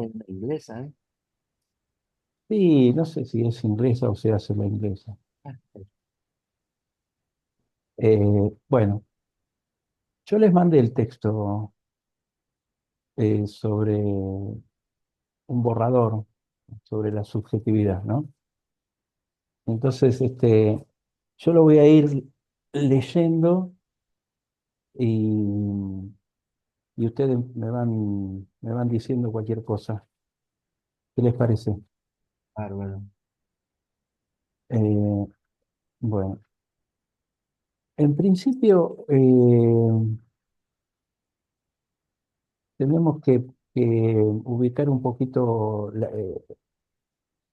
Es una inglesa, ¿eh? Sí, no sé si es inglesa o se hace la inglesa. Ah, Bueno, yo les mandé el texto sobre un borrador, sobre la subjetividad, ¿no? Entonces, yo lo voy a ir leyendo y, y ustedes me van diciendo cualquier cosa. ¿Qué les parece? bárbaro. Eh, bueno, en principio tenemos que ubicar un poquito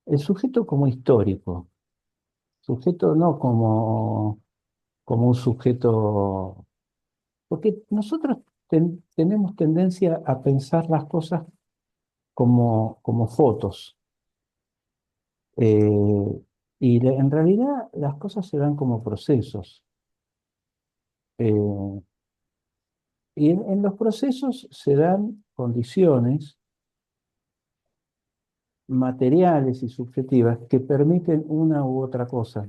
el sujeto como histórico, sujeto no como un sujeto, porque nosotros tenemos tendencia a pensar las cosas como fotos, en realidad las cosas se dan como procesos. eh, y en los procesos se dan condiciones materiales y subjetivas que permiten una u otra cosa.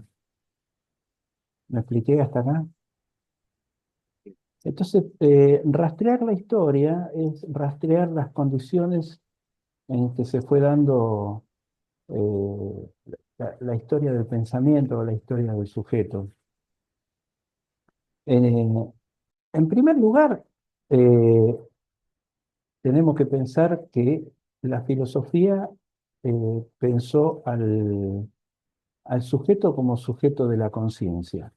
¿Me expliqué hasta acá? Entonces, rastrear la historia es rastrear las condiciones en que se fue dando la historia del pensamiento o la historia del sujeto. Eh, en primer lugar, eh, tenemos que pensar que la filosofía pensó al sujeto como sujeto de la conciencia.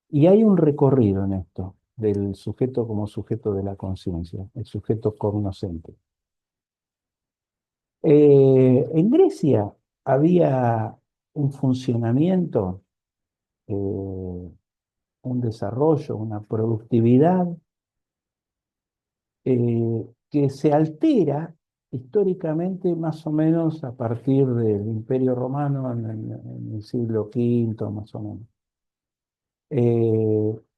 Y hay un recorrido en esto, del sujeto como sujeto de la conciencia, el sujeto cognoscente. En Grecia había un funcionamiento, un desarrollo, una productividad que se altera históricamente más o menos a partir del Imperio Romano en el siglo V, más o menos.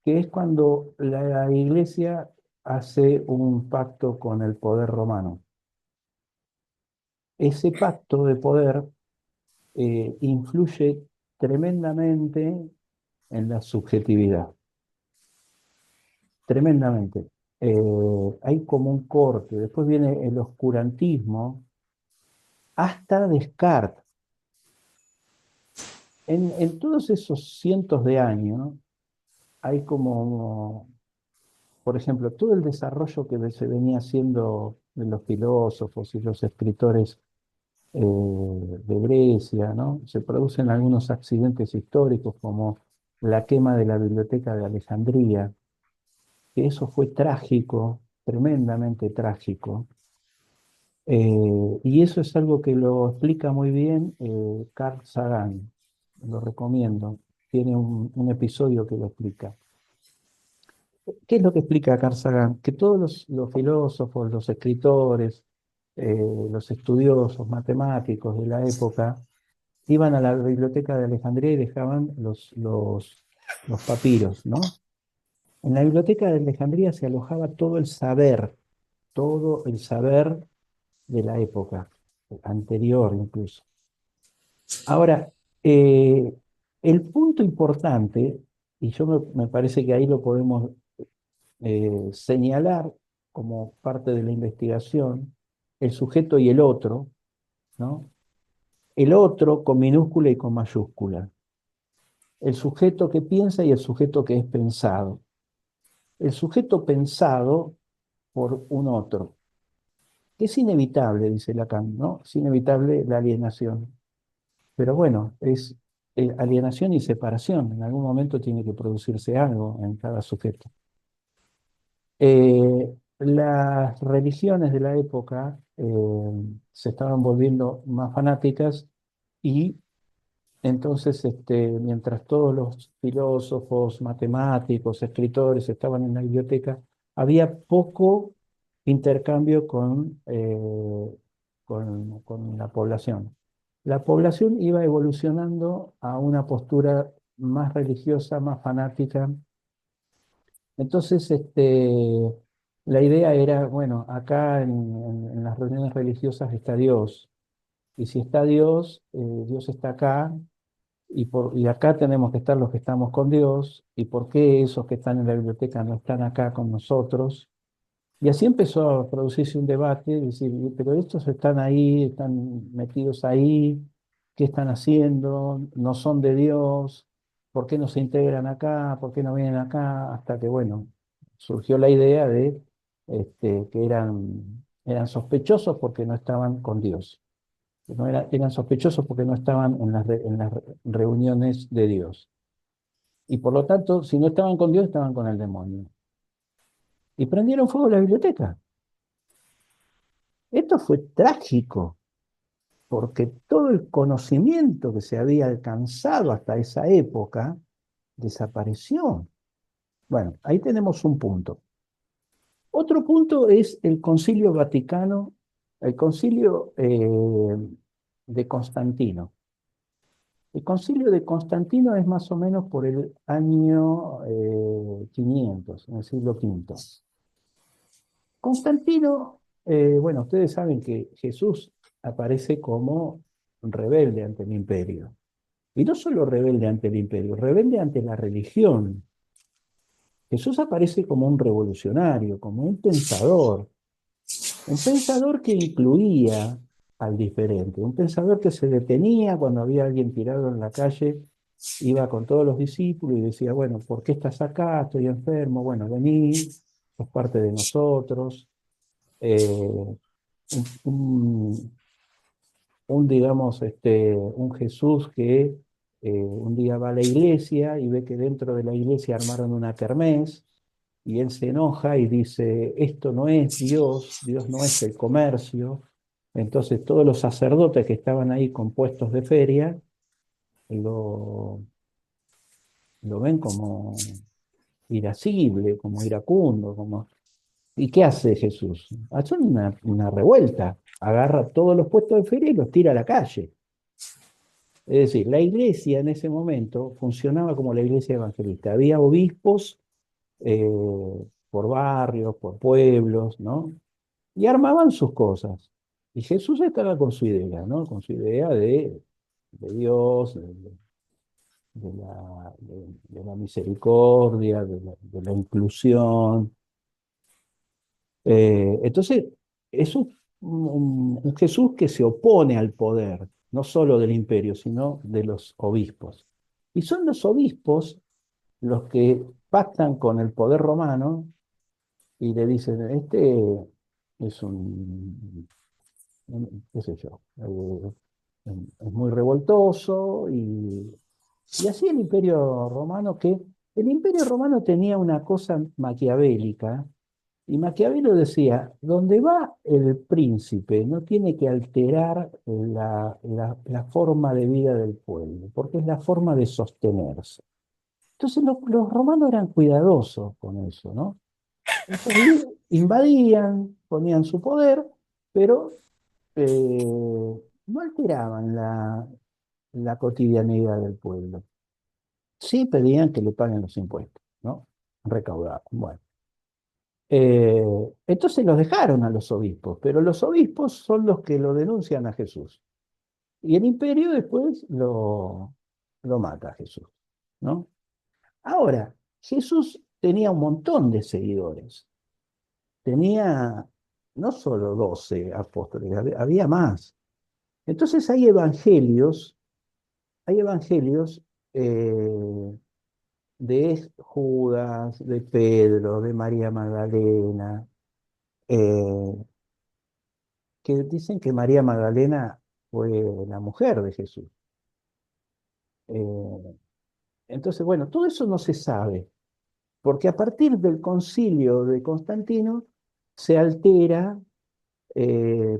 Que es cuando la Iglesia hace un pacto con el poder romano. Ese pacto de poder influye tremendamente en la subjetividad, tremendamente. Hay como un corte, después viene el oscurantismo, hasta Descartes. En todos esos cientos de años hay como, por ejemplo, todo el desarrollo que se venía haciendo de los filósofos y los escritores de Grecia, ¿no? Se producen algunos accidentes históricos como la quema de la biblioteca de Alejandría, que eso fue trágico, tremendamente trágico. Y eso es algo que lo explica muy bien Carl Sagan, lo recomiendo. Tiene un episodio que lo explica. ¿Qué es lo que explica Carl Sagan? Que todos los filósofos, los escritores, los estudiosos, matemáticos de la época, iban a la biblioteca de Alejandría y dejaban los papiros, ¿no? En la biblioteca de Alejandría se alojaba todo el saber de la época anterior incluso. Ahora, eh, el punto importante, y me parece que ahí lo podemos señalar como parte de la investigación, el sujeto y el otro, ¿no? El otro con minúscula y con mayúscula. El sujeto que piensa y el sujeto que es pensado. El sujeto pensado por un otro, que es inevitable, dice Lacan, ¿no? Es inevitable la alienación. Pero bueno, es alienación y separación. En algún momento tiene que producirse algo en cada sujeto. Las religiones de la época se estaban volviendo más fanáticas y entonces, mientras todos los filósofos, matemáticos, escritores estaban en la biblioteca, había poco intercambio con la población. La población iba evolucionando a una postura más religiosa, más fanática. Entonces, La idea era, bueno, acá en las reuniones religiosas está Dios, y si está Dios, Dios está acá, y acá tenemos que estar los que estamos con Dios, y por qué esos que están en la biblioteca no están acá con nosotros. Y así empezó a producirse un debate, es decir, pero estos están ahí, están metidos ahí, ¿qué están haciendo? No son de Dios, ¿por qué no se integran acá? ¿Por qué no vienen acá? Hasta que, bueno, surgió la idea de que eran sospechosos porque no estaban con Dios. Que no eran sospechosos porque no estaban en las reuniones de Dios. Y por lo tanto, si no estaban con Dios, estaban con el demonio. Y prendieron fuego la biblioteca. Esto fue trágico, porque todo el conocimiento que se había alcanzado hasta esa época desapareció. Bueno, ahí tenemos un punto. Otro punto es el Concilio Vaticano, el Concilio de Constantino. El Concilio de Constantino es más o menos por el año 500, en el siglo V. Constantino, bueno, ustedes saben que Jesús aparece como rebelde ante el imperio. Y no solo rebelde ante el imperio, rebelde ante la religión. Jesús aparece como un revolucionario, como un pensador que incluía al diferente, un pensador que se detenía cuando había alguien tirado en la calle, iba con todos los discípulos y decía, bueno, ¿por qué estás acá? Estoy enfermo, bueno, vení, sos parte de nosotros. Eh, un, digamos, un Jesús que un día va a la iglesia y ve que dentro de la iglesia armaron una kermés y él se enoja y dice, esto no es Dios, Dios no es el comercio. Entonces todos los sacerdotes que estaban ahí con puestos de feria lo, lo ven como irascible, como iracundo, como... ¿Y qué hace Jesús? Hace una revuelta, agarra todos los puestos de feria y los tira a la calle. Es decir, la iglesia en ese momento funcionaba como la iglesia evangelista. Había obispos eh, por barrios, por pueblos, ¿no? Y armaban sus cosas. Y Jesús estaba con su idea, ¿no? Con su idea de Dios, de la misericordia, de la inclusión. Entonces, es un Jesús que se opone al poder, no solo del imperio, sino de los obispos. Y son los obispos los que pactan con el poder romano y le dicen, este es qué sé yo, es muy revoltoso y así el imperio romano, que el imperio romano tenía una cosa maquiavélica, y Maquiavelo decía, donde va el príncipe no tiene que alterar la forma de vida del pueblo, porque es la forma de sostenerse. Entonces los romanos eran cuidadosos con eso, ¿no? Entonces invadían, ponían su poder, pero no alteraban la cotidianidad del pueblo. Sí pedían que le paguen los impuestos, ¿no? Recaudaban. Bueno. Entonces los dejaron a los obispos, pero los obispos son los que lo denuncian a Jesús. Y el imperio después lo mata a Jesús, ¿no? Ahora, Jesús tenía un montón de seguidores. Tenía no solo 12 apóstoles, había más. Entonces hay evangelios de Judas, de Pedro, de María Magdalena, eh, que dicen que María Magdalena fue la mujer de Jesús. Eh, entonces, bueno, todo eso no se sabe, porque a partir del concilio de Constantino se altera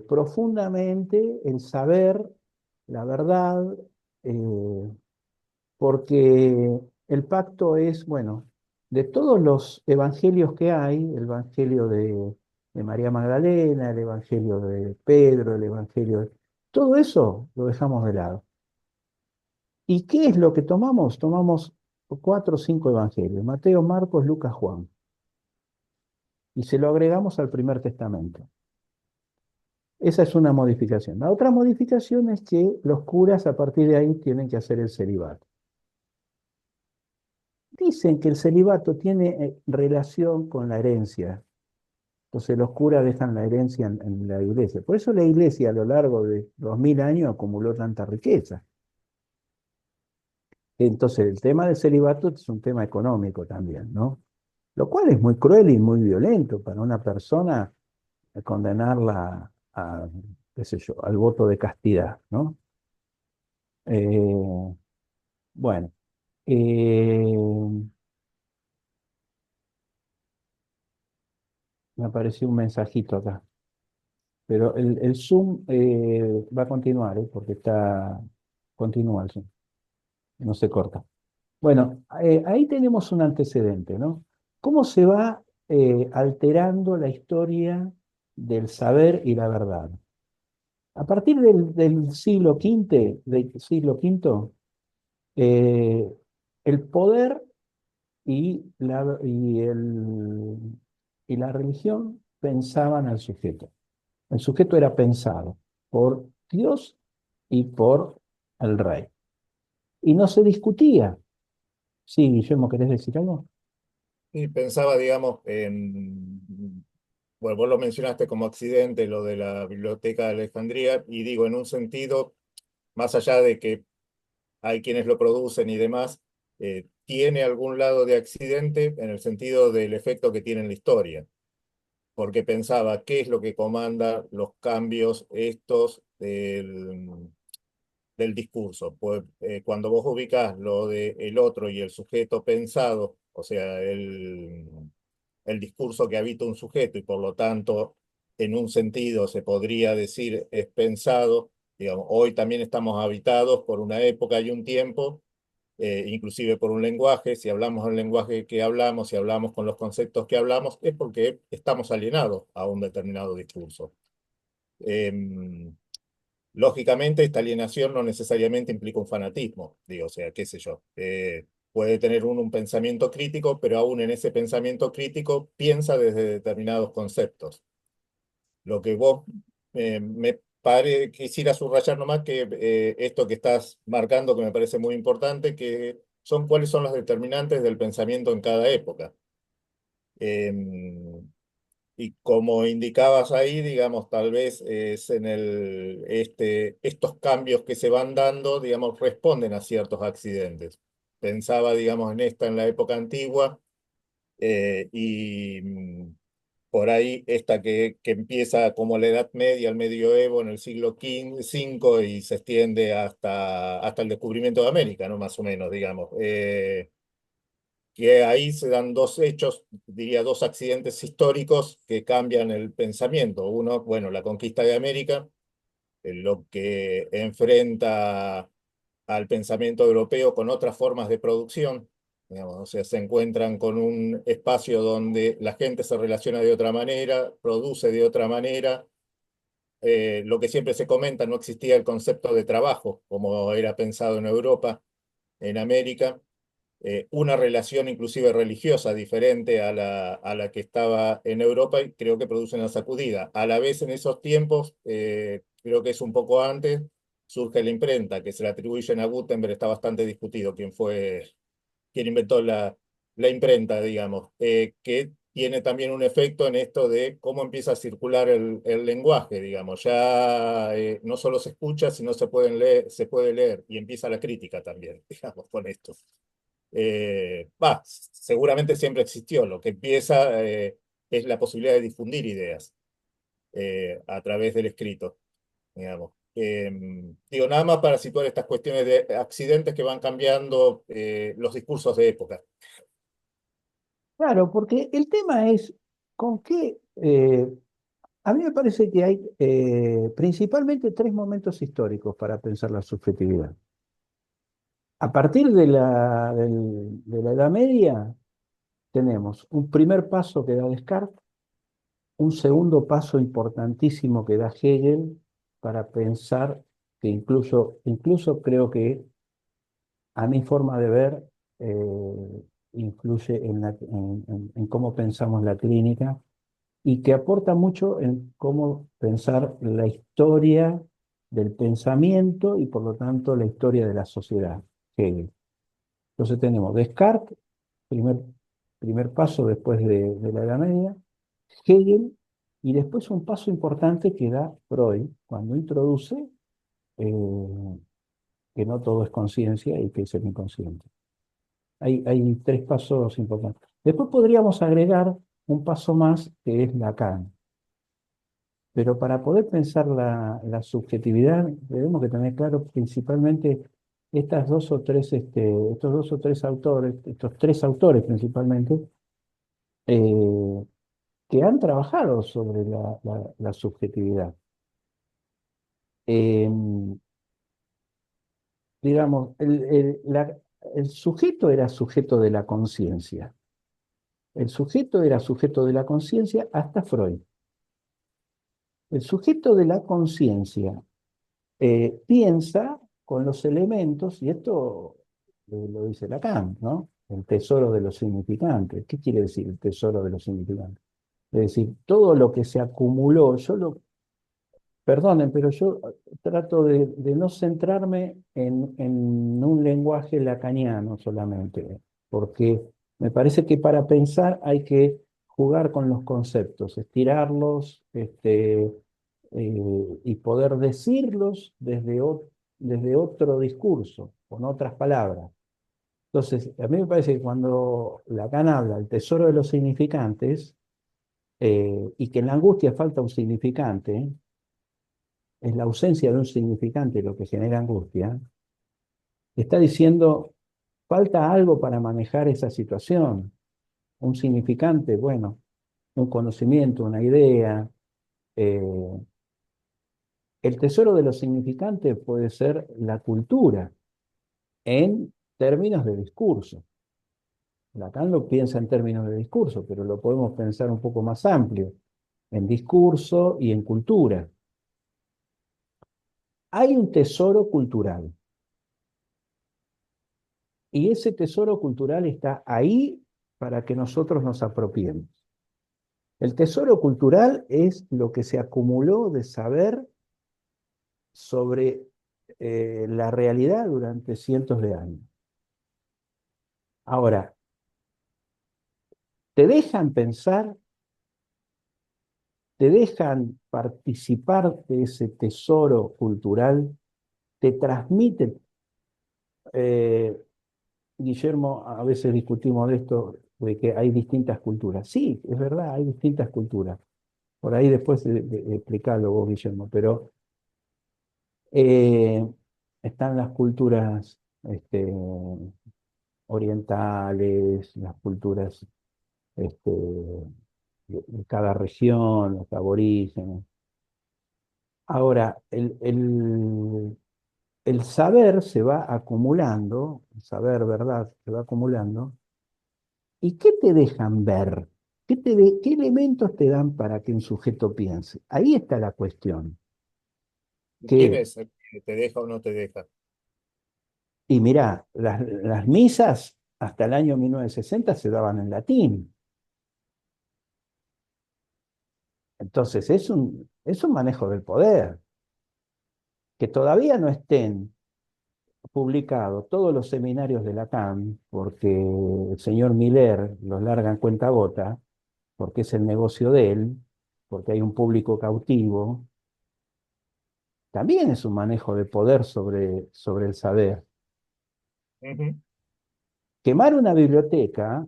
profundamente el saber, la verdad, eh, porque el pacto es, bueno, de todos los evangelios que hay, el evangelio de María Magdalena, el evangelio de Pedro, el evangelio de... Todo eso lo dejamos de lado. ¿Y qué es lo que tomamos? Tomamos cuatro o cinco evangelios, Mateo, Marcos, Lucas, Juan. y se lo agregamos al primer testamento. Esa es una modificación. La otra modificación es que los curas a partir de ahí tienen que hacer el celibato. Dicen que el celibato tiene relación con la herencia. Entonces los curas dejan la herencia en la iglesia. Por eso la iglesia a lo largo de 2000 años acumuló tanta riqueza. Entonces el tema del celibato es un tema económico también, ¿no? Lo cual es muy cruel y muy violento para una persona condenarla a, qué sé yo, al voto de castidad, ¿no? Eh, bueno, eh, me apareció un mensajito acá, pero el Zoom va a continuar, porque continúa el Zoom, no se corta. Bueno, ahí tenemos un antecedente, ¿no? ¿Cómo se va alterando la historia del saber y la verdad? A partir del siglo V, eh, el poder y la religión pensaban al sujeto. El sujeto era pensado por Dios y por el rey. Y no se discutía. Sí, Guillermo, ¿querés decir algo? Y pensaba, digamos, bueno, vos lo mencionaste como accidente, lo de la Biblioteca de Alejandría, y digo, en un sentido, más allá de que hay quienes lo producen y demás, tiene algún lado de accidente en el sentido del efecto que tiene en la historia, porque pensaba, ¿qué es lo que comanda los cambios estos del discurso? Pues cuando vos ubicás lo de el otro y el sujeto pensado, o sea, el discurso que habita un sujeto y por lo tanto, en un sentido se podría decir es pensado, digamos, hoy también estamos habitados por una época y un tiempo, inclusive por un lenguaje. Si hablamos el lenguaje que hablamos, si hablamos con los conceptos que hablamos, es porque estamos alienados a un determinado discurso. Lógicamente, esta alienación no necesariamente implica un fanatismo, digo, o sea, qué sé yo. Puede tener uno un pensamiento crítico, pero aún en ese pensamiento crítico piensa desde determinados conceptos. Lo que vos quisiera subrayar nomás que esto que estás marcando, que me parece muy importante, que son cuáles son los determinantes del pensamiento en cada época. Em, y como indicabas ahí, digamos, tal vez es estos cambios que se van dando, digamos, responden a ciertos accidentes. Pensaba, digamos, en esta en la época antigua, y por ahí esta que empieza como la Edad Media, el Medioevo en el siglo V y se extiende hasta el descubrimiento de América, ¿no? Más o menos, digamos. Que ahí se dan dos hechos, diría dos accidentes históricos que cambian el pensamiento. Uno, bueno, la conquista de América, lo que enfrenta al pensamiento europeo con otras formas de producción. Digamos, o sea, se encuentran con un espacio donde la gente se relaciona de otra manera, produce de otra manera. Lo que siempre se comenta, no existía el concepto de trabajo como era pensado en Europa, en América. Una relación inclusive religiosa diferente a la que estaba en Europa, y creo que produce una sacudida. A la vez en esos tiempos, creo que es un poco antes, surge la imprenta, que se le atribuyen a Gutenberg, está bastante discutido quién inventó la imprenta, digamos, que tiene también un efecto en esto de cómo empieza a circular el lenguaje, digamos. Ya no solo se escucha, sino se puede leer, y empieza la crítica también, digamos, con esto. Seguramente siempre existió. Lo que empieza es la posibilidad de difundir ideas a través del escrito, digamos. Digo, nada más para situar estas cuestiones de accidentes que van cambiando los discursos de época. Claro, porque el tema es con qué. A mí me parece que hay principalmente tres momentos históricos para pensar la subjetividad. A partir de la Edad Media, tenemos un primer paso que da Descartes, un segundo paso importantísimo que da Hegel para pensar que incluso creo que a mi forma de ver influye en cómo pensamos la clínica, y que aporta mucho en cómo pensar la historia del pensamiento y por lo tanto la historia de la sociedad, Hegel. Entonces tenemos Descartes, primer, primer paso después de la Edad Media, Hegel, y después un paso importante que da Freud cuando introduce que no todo es conciencia y que es el inconsciente. Hay tres pasos importantes. Después podríamos agregar un paso más que es Lacan. Pero para poder pensar la subjetividad, tenemos que tener claro principalmente estas dos o tres, estos dos o tres autores, estos tres autores principalmente, eh, que han trabajado sobre la subjetividad. Eh, digamos, el sujeto era sujeto de la conciencia. El sujeto era sujeto de la conciencia hasta Freud. El sujeto de la conciencia piensa con los elementos, y esto lo dice Lacan, ¿no? El tesoro de los significantes. ¿Qué quiere decir el tesoro de los significantes? Es decir, todo lo que se acumuló, perdonen, pero yo trato de no centrarme en un lenguaje lacaniano solamente, porque me parece que para pensar hay que jugar con los conceptos, estirarlos, y poder decirlos desde otro discurso, con otras palabras. Entonces, a mí me parece que cuando Lacan habla del tesoro de los significantes, y que en la angustia falta un significante, es la ausencia de un significante lo que genera angustia, está diciendo, falta algo para manejar esa situación, un significante, bueno, un conocimiento, una idea. eh, el tesoro de los significantes puede ser la cultura en términos de discurso. Lacan lo piensa en términos de discurso, pero lo podemos pensar un poco más amplio, en discurso y en cultura. Hay un tesoro cultural. Y ese tesoro cultural está ahí para que nosotros nos apropiemos. El tesoro cultural es lo que se acumuló de saber sobre la realidad durante cientos de años. Ahora, te dejan pensar, te dejan participar de ese tesoro cultural, te transmiten. eh, Guillermo, a veces discutimos de esto, de que hay distintas culturas. Sí, es verdad, hay distintas culturas. Por ahí después de explicarlo vos, Guillermo, pero eh, están las culturas orientales, las culturas de cada región, los aborígenes. Ahora, el saber se va acumulando, el saber, ¿verdad? Se va acumulando. ¿Y qué te dejan ver? ¿Qué elementos te dan para que un sujeto piense? Ahí está la cuestión. ¿Quién Que es el que te deja o no te deja? Y mirá, las misas hasta el año 1960 se daban en latín. Entonces es un manejo del poder. Que todavía no estén publicados todos los seminarios de Lacan, porque el señor Miller los larga en cuentagota, porque es el negocio de él, porque hay un público cautivo, también es un manejo de poder sobre el saber. Ujú. Quemar una biblioteca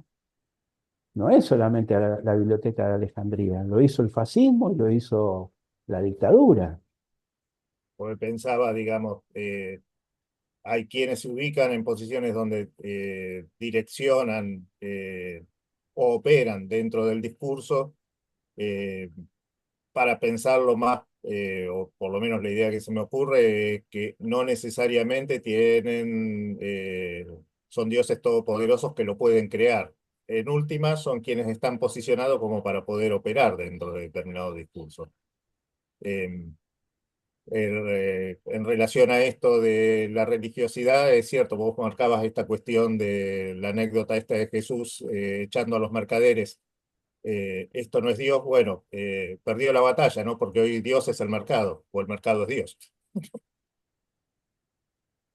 no es solamente la biblioteca de Alejandría, lo hizo el fascismo y lo hizo la dictadura. Porque pensaba, digamos, hay quienes se ubican en posiciones donde direccionan o operan dentro del discurso eh, para pensarlo más, o por lo menos la idea que se me ocurre, es que no necesariamente son dioses todopoderosos que lo pueden crear. En última, son quienes están posicionados como para poder operar dentro de determinado discurso. Eh, en relación a esto de la religiosidad, es cierto, vos marcabas esta cuestión de la anécdota esta de Jesús echando a los mercaderes. esto no es Dios, bueno, perdió la batalla, ¿no? Porque hoy Dios es el mercado, o el mercado es Dios.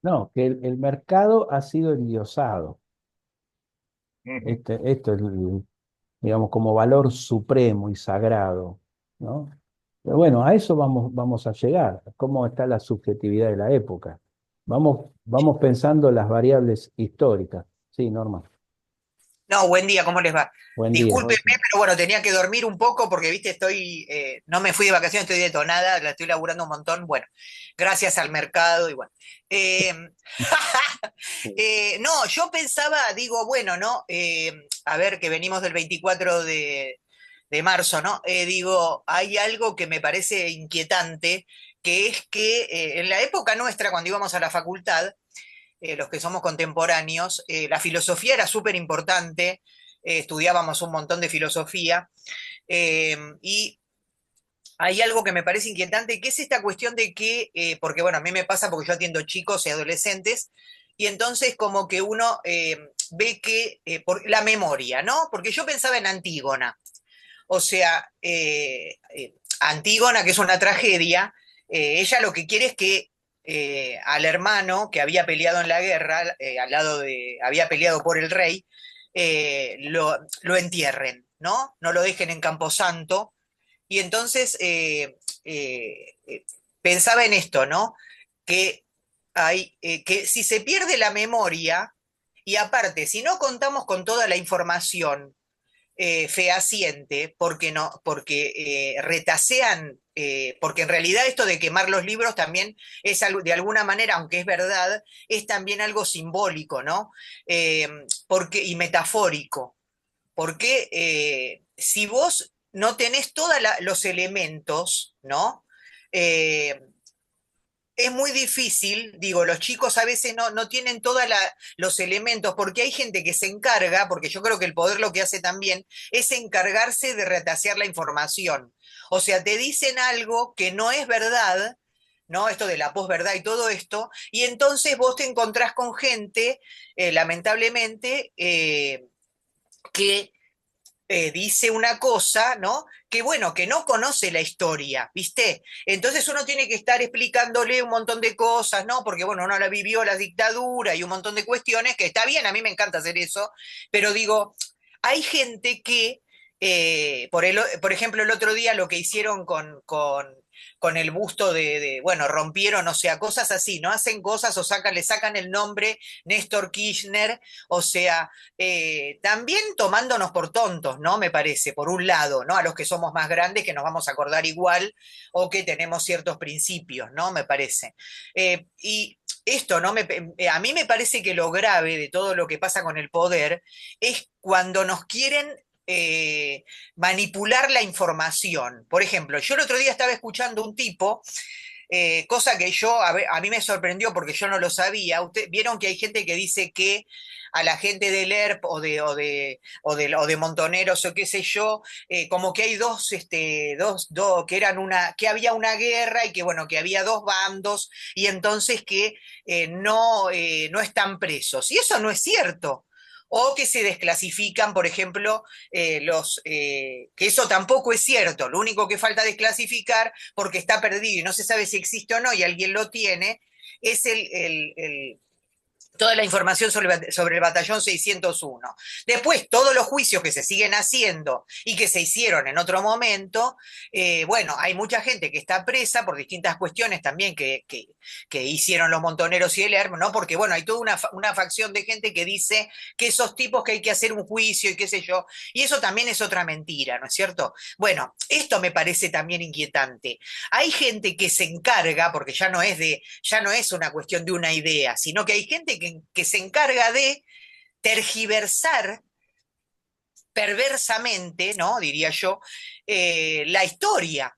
No, que el mercado ha sido endiosado. Ujú. Esto es, digamos, como valor supremo y sagrado, ¿no? Pero bueno, a eso vamos a llegar. ¿Cómo está la subjetividad de la época? Vamos pensando las variables históricas. Sí, Norma. No, buen día, ¿cómo les va? Buen día. Discúlpenme, pero bueno, tenía que dormir un poco porque, viste, no me fui de vacaciones, estoy detonada, la estoy laburando un montón, bueno, gracias al mercado y bueno. Eh, no, yo pensaba, digo, bueno, ¿no? A ver, que venimos del 24 de marzo, ¿no? Digo, hay algo que me parece inquietante, que es que en la época nuestra, cuando íbamos a la facultad, los que somos contemporáneos, la filosofía era súper importante, estudiábamos un montón de filosofía, y hay algo que me parece inquietante, que es esta cuestión de que, porque bueno, a mí me pasa porque yo atiendo chicos y adolescentes, y entonces como que uno ve que, por la memoria, ¿no? Porque yo pensaba en Antígona, o sea, Antígona, que es una tragedia, ella lo que quiere es que al hermano que había peleado en la guerra, había peleado por el rey, lo entierren, ¿no? No lo dejen en Camposanto. Y entonces pensaba en esto, ¿no? Que que si se pierde la memoria, y aparte, si no contamos con toda la información, fehaciente, porque no, porque retasean, porque en realidad esto de quemar los libros también es algo, de alguna manera, aunque es verdad, es también algo simbólico, ¿no? Porque, y metafórico, porque si vos no tenés todos los elementos, ¿no? Eh, es muy difícil, digo, los chicos a veces no tienen todos los elementos, porque hay gente que se encarga, porque yo creo que el poder lo que hace también es encargarse de retasear la información. O sea, te dicen algo que no es verdad, ¿no? Esto de la posverdad y todo esto, y entonces vos te encontrás con gente, lamentablemente, que dice una cosa, ¿no? Que bueno, que no conoce la historia, ¿viste? Entonces uno tiene que estar explicándole un montón de cosas, ¿no? Porque bueno, uno la vivió la dictadura y un montón de cuestiones, que está bien, a mí me encanta hacer eso, pero digo, hay gente que, por ejemplo, el otro día lo que hicieron con el busto bueno, rompieron, o sea, cosas así, ¿no? Hacen cosas o le sacan el nombre Néstor Kirchner, o sea, también tomándonos por tontos, ¿no? Me parece, por un lado, ¿no? A los que somos más grandes, que nos vamos a acordar igual, o que tenemos ciertos principios, ¿no? Me parece. Y esto, ¿no? A mí me parece que lo grave de todo lo que pasa con el poder es cuando nos quieren manipular la información. Por ejemplo, yo el otro día estaba escuchando un tipo, cosa que a mí me sorprendió porque yo no lo sabía. Vieron que hay gente que dice que a la gente del ERP o de Montoneros o qué sé yo, como que hay que eran que había una guerra y que bueno, que había dos bandos y entonces que no están presos. Y eso no es cierto. O que se desclasifican, por ejemplo, que eso tampoco es cierto. Lo único que falta desclasificar, porque está perdido y no se sabe si existe o no y alguien lo tiene, es toda la información sobre el batallón 601. Después, todos los juicios que se siguen haciendo y que se hicieron en otro momento, bueno, hay mucha gente que está presa por distintas cuestiones también que hicieron los Montoneros y el ERM, ¿no? Porque, bueno, hay toda una facción de gente que dice que esos tipos que hay que hacer un juicio y qué sé yo, y eso también es otra mentira, ¿no es cierto? Bueno, esto me parece también inquietante. Hay gente que se encarga, porque ya no es una cuestión de una idea, sino que hay gente que se encarga de tergiversar perversamente, ¿no? Diría yo, la historia,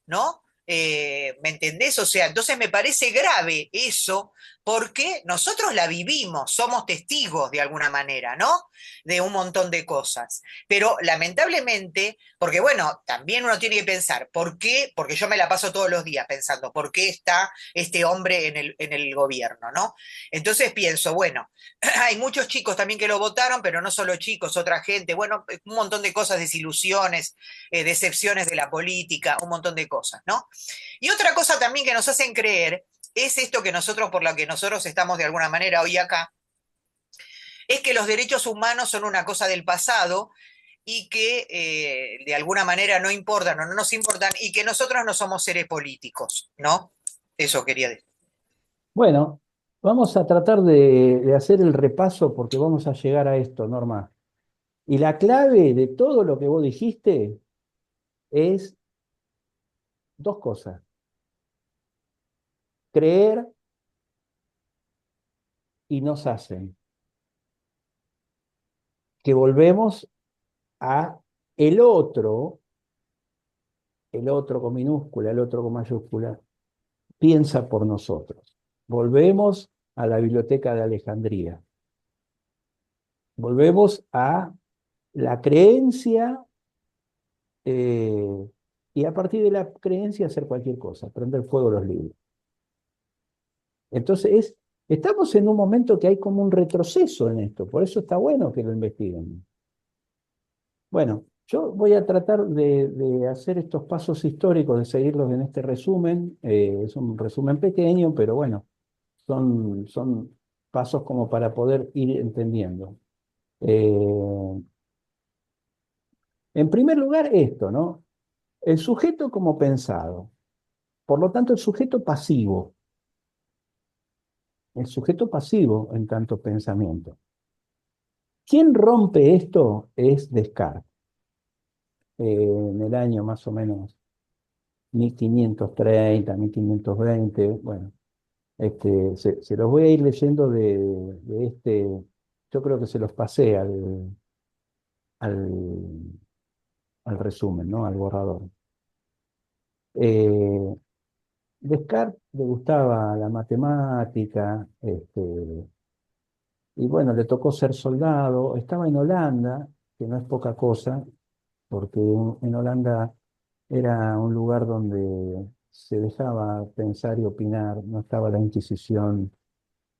¿no? ¿Me entendés? O sea, entonces me parece grave eso, porque nosotros la vivimos, somos testigos de alguna manera, ¿no? De un montón de cosas. Pero lamentablemente, porque bueno, también uno tiene que pensar, ¿por qué? Porque yo me la paso todos los días pensando, ¿por qué está este hombre en el gobierno, ¿no? Entonces pienso, bueno, hay muchos chicos también que lo votaron, pero no solo chicos, otra gente, bueno, un montón de cosas, desilusiones, decepciones de la política, un montón de cosas, ¿no? Y otra cosa también que nos hacen creer es esto que nosotros, por lo que nosotros estamos de alguna manera hoy acá, es que los derechos humanos son una cosa del pasado y que de alguna manera no importan o no nos importan y que nosotros no somos seres políticos, ¿no? Eso quería decir. Bueno, vamos a tratar de hacer el repaso porque vamos a llegar a esto, Norma. Y la clave de todo lo que vos dijiste es dos cosas. Creer y nos hacen. Que volvemos a el otro con minúscula, el otro con mayúscula, piensa por nosotros. Volvemos a la biblioteca de Alejandría. Volvemos a la creencia y a partir de la creencia hacer cualquier cosa, prender fuego a los libros. Entonces, estamos en un momento que hay como un retroceso en esto, por eso está bueno que lo investiguen. Bueno, yo voy a tratar de hacer estos pasos históricos, de seguirlos en este resumen. Es un resumen pequeño, pero bueno, son pasos como para poder ir entendiendo. En primer lugar, esto, ¿no? El sujeto como pensado. Por lo tanto, el sujeto pasivo en tanto pensamiento. ¿Quién rompe esto? Es Descartes. En el año más o menos 1530, 1520, bueno, se los voy a ir leyendo de este, yo creo que se los pasé al, al resumen, ¿no? Al borrador. Eh, Descartes le gustaba la matemática, y bueno, le tocó ser soldado, estaba en Holanda, que no es poca cosa, porque en Holanda era un lugar donde se dejaba pensar y opinar, no estaba la Inquisición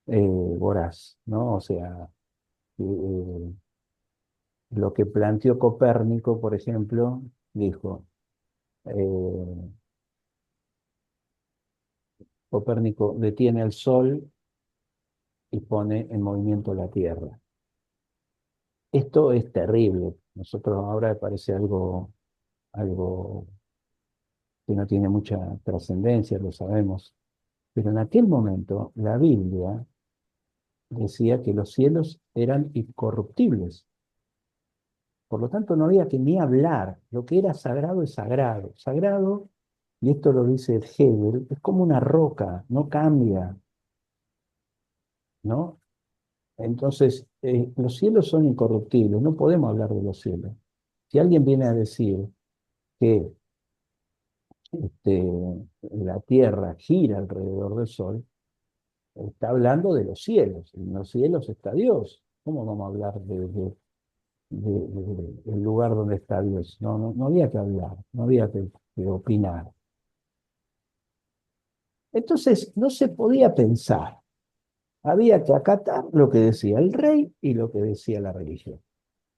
voraz, ¿no? O sea, lo que planteó Copérnico, por ejemplo, dijo, eh, Copérnico detiene el Sol y pone en movimiento la Tierra. Esto es terrible. Nosotros ahora parece algo que no tiene mucha trascendencia, lo sabemos. Pero en aquel momento la Biblia decía que los cielos eran incorruptibles. Por lo tanto, no había que ni hablar. Lo que era sagrado es sagrado. Sagrado, y esto lo dice Hegel, es como una roca, no cambia, ¿no? Entonces, los cielos son incorruptibles, no podemos hablar de los cielos. Si alguien viene a decir que este, la Tierra gira alrededor del Sol, está hablando de los cielos. En los cielos está Dios. ¿Cómo vamos a hablar del lugar donde está Dios? No, no, no había que hablar, no había que opinar. Entonces, no se podía pensar. Había que acatar lo que decía el rey y lo que decía la religión.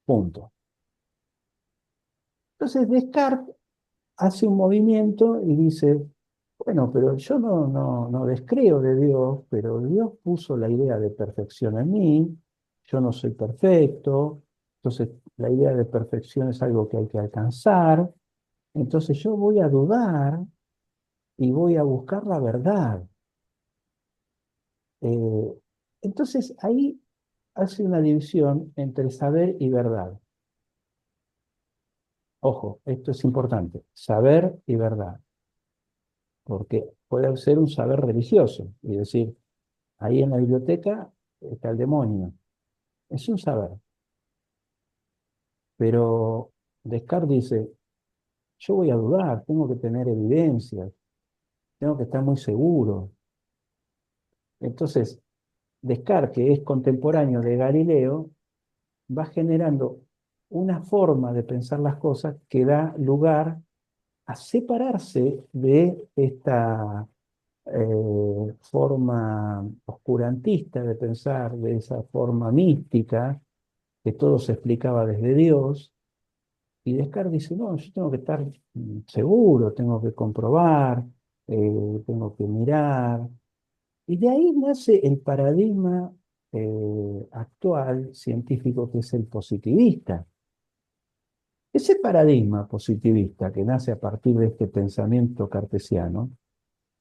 Punto. Entonces, Descartes hace un movimiento y dice, bueno, pero yo no descreo de Dios, pero Dios puso la idea de perfección en mí, yo no soy perfecto, entonces la idea de perfección es algo que hay que alcanzar, entonces yo voy a dudar y voy a buscar la verdad. Eh, entonces ahí hace una división entre saber y verdad. Ojo, esto es importante, saber y verdad, porque puede ser un saber religioso, y decir, ahí en la biblioteca está el demonio. Es un saber. Pero Descartes dice, yo voy a dudar, tengo que tener evidencias, tengo que estar muy seguro. Entonces, Descartes, que es contemporáneo de Galileo, va generando una forma de pensar las cosas que da lugar a separarse de esta forma oscurantista de pensar, de esa forma mística, que todo se explicaba desde Dios. Y Descartes dice, no, yo tengo que estar seguro, tengo que comprobar, tengo que mirar. Y de ahí nace el paradigma actual científico, que es el positivista. Ese paradigma positivista que nace a partir de este pensamiento cartesiano,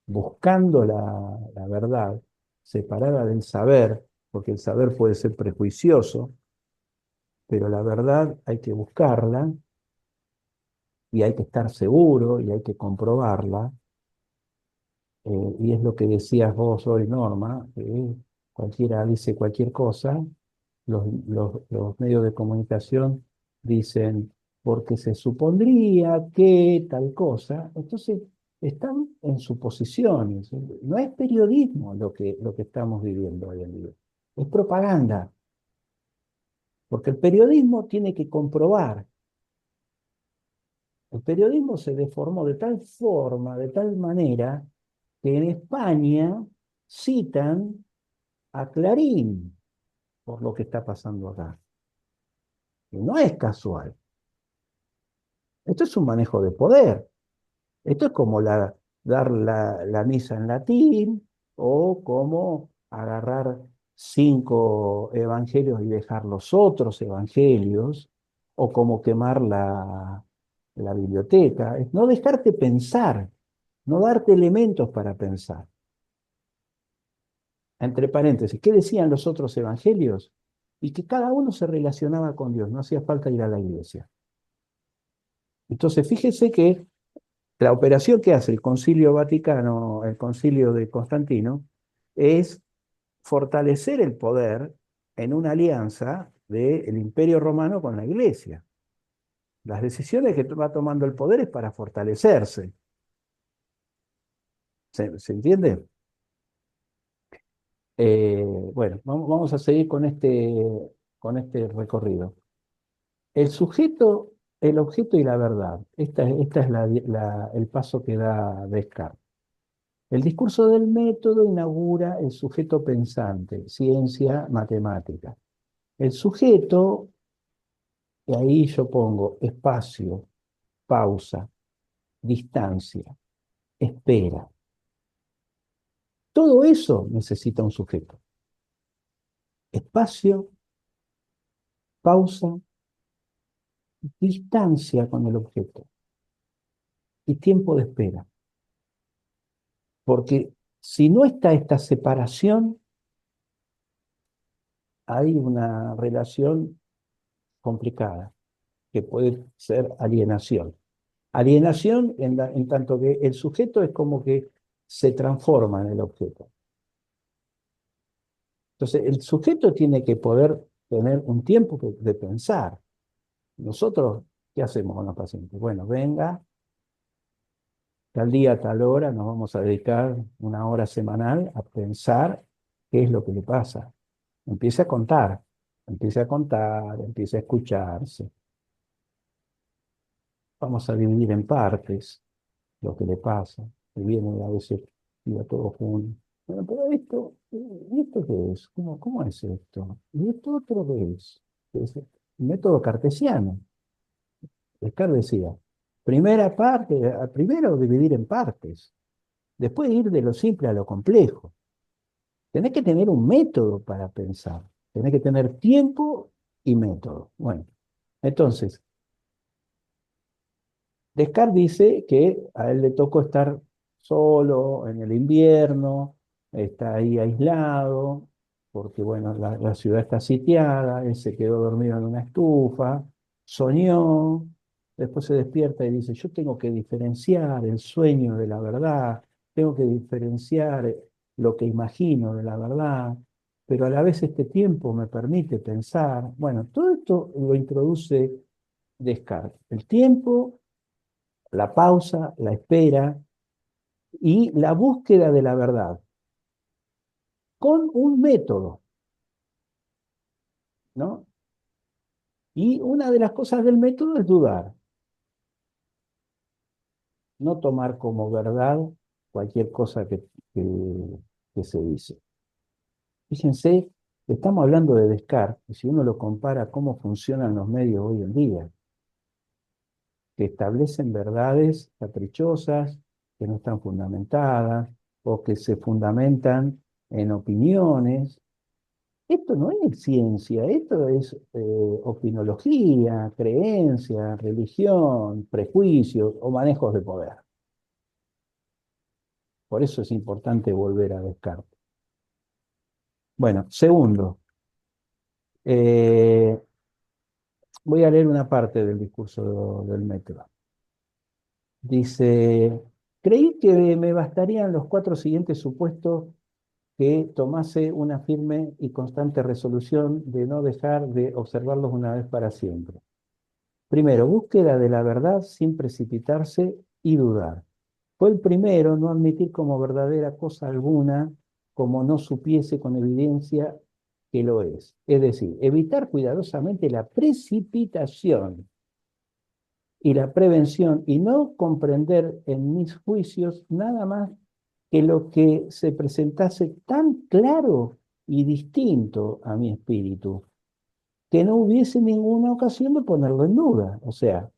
buscando la verdad separada del saber, porque el saber puede ser prejuicioso, pero la verdad hay que buscarla y hay que estar seguro y hay que comprobarla. Y es lo que decías vos hoy, Norma, que cualquiera dice cualquier cosa, los medios de comunicación dicen porque se supondría que tal cosa, entonces están en suposiciones. No es periodismo lo que estamos viviendo hoy en día, es propaganda, porque el periodismo tiene que comprobar. El periodismo se deformó de tal forma, de tal manera, que en España citan a Clarín por lo que está pasando acá. Y no es casual. Esto es un manejo de poder. Esto es como dar la misa en latín o como agarrar 5 evangelios y dejar los otros evangelios o como quemar la biblioteca. Es no dejarte pensar, no darte elementos para pensar. Entre paréntesis, ¿qué decían los otros evangelios? Y que cada uno se relacionaba con Dios, no hacía falta ir a la iglesia. Entonces, fíjese que la operación que hace el Concilio Vaticano, el Concilio de Constantino, es fortalecer el poder en una alianza del Imperio Romano con la Iglesia. Las decisiones que va tomando el poder es para fortalecerse. ¿Se entiende? Bueno, vamos a seguir con este recorrido. El sujeto, el objeto y la verdad. Esta es el paso que da Descartes. El discurso del método inaugura el sujeto pensante, ciencia, matemática. El sujeto, y ahí yo pongo espacio, pausa, distancia, espera. Todo eso necesita un sujeto. Espacio, pausa, distancia con el objeto y tiempo de espera. Porque si no está esta separación, hay una relación complicada, que puede ser alienación. Alienación en tanto que el sujeto es como que se transforma en el objeto. Entonces, el sujeto tiene que poder tener un tiempo de pensar. Nosotros, ¿qué hacemos con los pacientes? Bueno, venga, tal día, tal hora, nos vamos a dedicar una hora semanal a pensar qué es lo que le pasa. Empiece a contar, empiece a escucharse. Vamos a dividir en partes lo que le pasa, que viene a veces y a todo junto. Bueno, pero ¿y esto qué es? ¿Cómo es esto? ¿Y esto otro qué es? Es el método cartesiano. Descartes decía, primera parte, primero dividir en partes, después ir de lo simple a lo complejo. Tenés que tener un método para pensar, tenés que tener tiempo y método. Bueno, entonces, Descartes dice que a él le tocó estar solo en el invierno, está ahí aislado, porque bueno, la ciudad está sitiada, él se quedó dormido en una estufa, soñó, después se despierta y dice, yo tengo que diferenciar el sueño de la verdad, tengo que diferenciar lo que imagino de la verdad, pero a la vez este tiempo me permite pensar. Bueno, todo esto lo introduce Descartes. El tiempo, la pausa, la espera y la búsqueda de la verdad. con un método, ¿no? Y una de las cosas del método es dudar, no tomar como verdad cualquier cosa que se dice. Fíjense, estamos hablando de Descartes, y si uno lo compara a cómo funcionan los medios hoy en día, que establecen verdades caprichosas, que no están fundamentadas, o que se fundamentan en opiniones. Esto no es ciencia, esto es opinología, creencia, religión, prejuicios o manejos de poder. Por eso es importante volver a Descartes. Bueno, segundo, eh, voy a leer una parte del discurso del método. Dice, creí que me bastarían los 4 siguientes supuestos que tomase una firme y constante resolución de no dejar de observarlos una vez para siempre. Primero, búsqueda de la verdad sin precipitarse y dudar. Fue el primero no admitir como verdadera cosa alguna, como no supiese con evidencia que lo es. Es decir, evitar cuidadosamente la precipitación y la prevención y no comprender en mis juicios nada más que lo que se presentase tan claro y distinto a mi espíritu, que no hubiese ninguna ocasión de ponerlo en duda. O sea,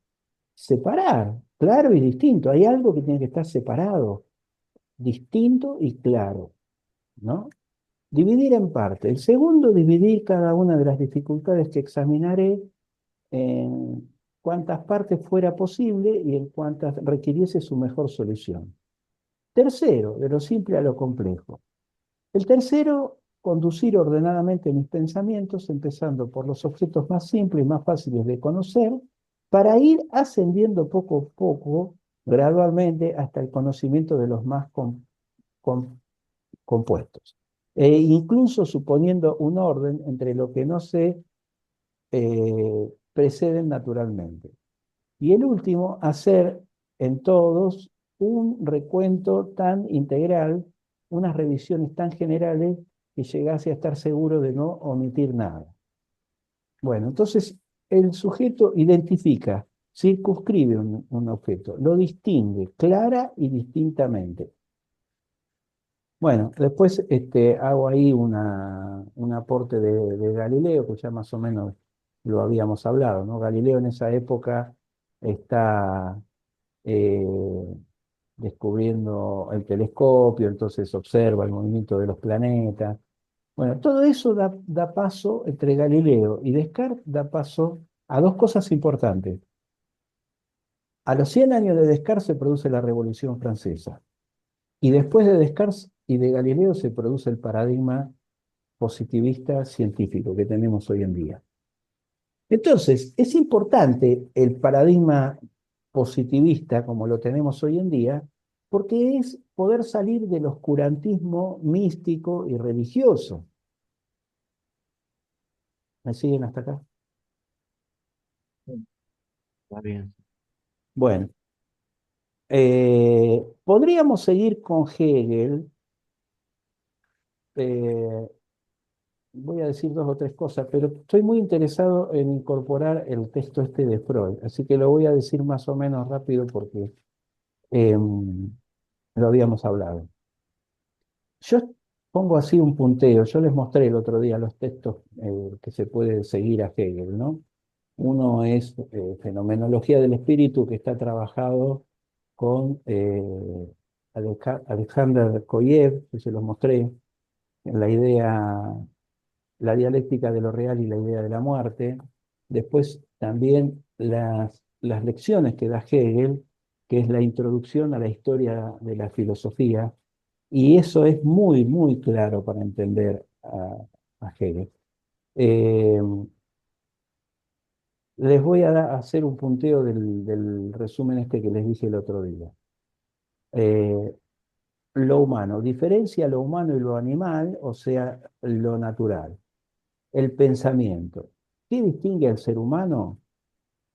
separar, claro y distinto. Hay algo que tiene que estar separado, distinto y claro, ¿no? Dividir en parte. El segundo, dividir cada una de las dificultades que examinaré en cuantas partes fuera posible y en cuantas requiriese su mejor solución. Tercero, de lo simple a lo complejo. El tercero, conducir ordenadamente mis pensamientos, empezando por los objetos más simples y más fáciles de conocer, para ir ascendiendo poco a poco, gradualmente, hasta el conocimiento de los más com- compuestos. E incluso suponiendo un orden entre lo que no se preceden naturalmente. Y el último, hacer en todos un recuento tan integral, unas revisiones tan generales que llegase a estar seguro de no omitir nada. Bueno, entonces el sujeto identifica, circunscribe un objeto, lo distingue clara y distintamente. Bueno, después hago ahí un aporte de Galileo, que ya más o menos lo habíamos hablado, ¿no? Galileo en esa época está eh, descubriendo el telescopio, entonces observa el movimiento de los planetas. Bueno, todo eso da paso entre Galileo y Descartes, da paso a dos cosas importantes. A los 100 años de Descartes se produce la Revolución Francesa. Y después de Descartes y de Galileo se produce el paradigma positivista científico que tenemos hoy en día. Entonces, es importante el paradigma positivista como lo tenemos hoy en día, porque es poder salir del oscurantismo místico y religioso. ¿Me siguen hasta acá? Está bien. Bueno, podríamos seguir con Hegel. eh, Voy a decir 2 o 3 cosas, pero estoy muy interesado en incorporar el texto este de Freud, así que lo voy a decir más o menos rápido porque lo habíamos hablado. Yo pongo así un punteo, yo les mostré el otro día los textos que se puede seguir a Hegel, ¿no? Uno es Fenomenología del Espíritu, que está trabajado con Alexander Koyev, que se los mostré, en la idea, la dialéctica de lo real y la idea de la muerte. Después también las lecciones que da Hegel, que es la introducción a la historia de la filosofía, y eso es muy, muy claro para entender a Hegel. Eh, Les voy a hacer un punteo del resumen este que les dije el otro día. Eh, lo humano, diferencia lo humano y lo animal, o sea, lo natural. El pensamiento. ¿Qué distingue al ser humano?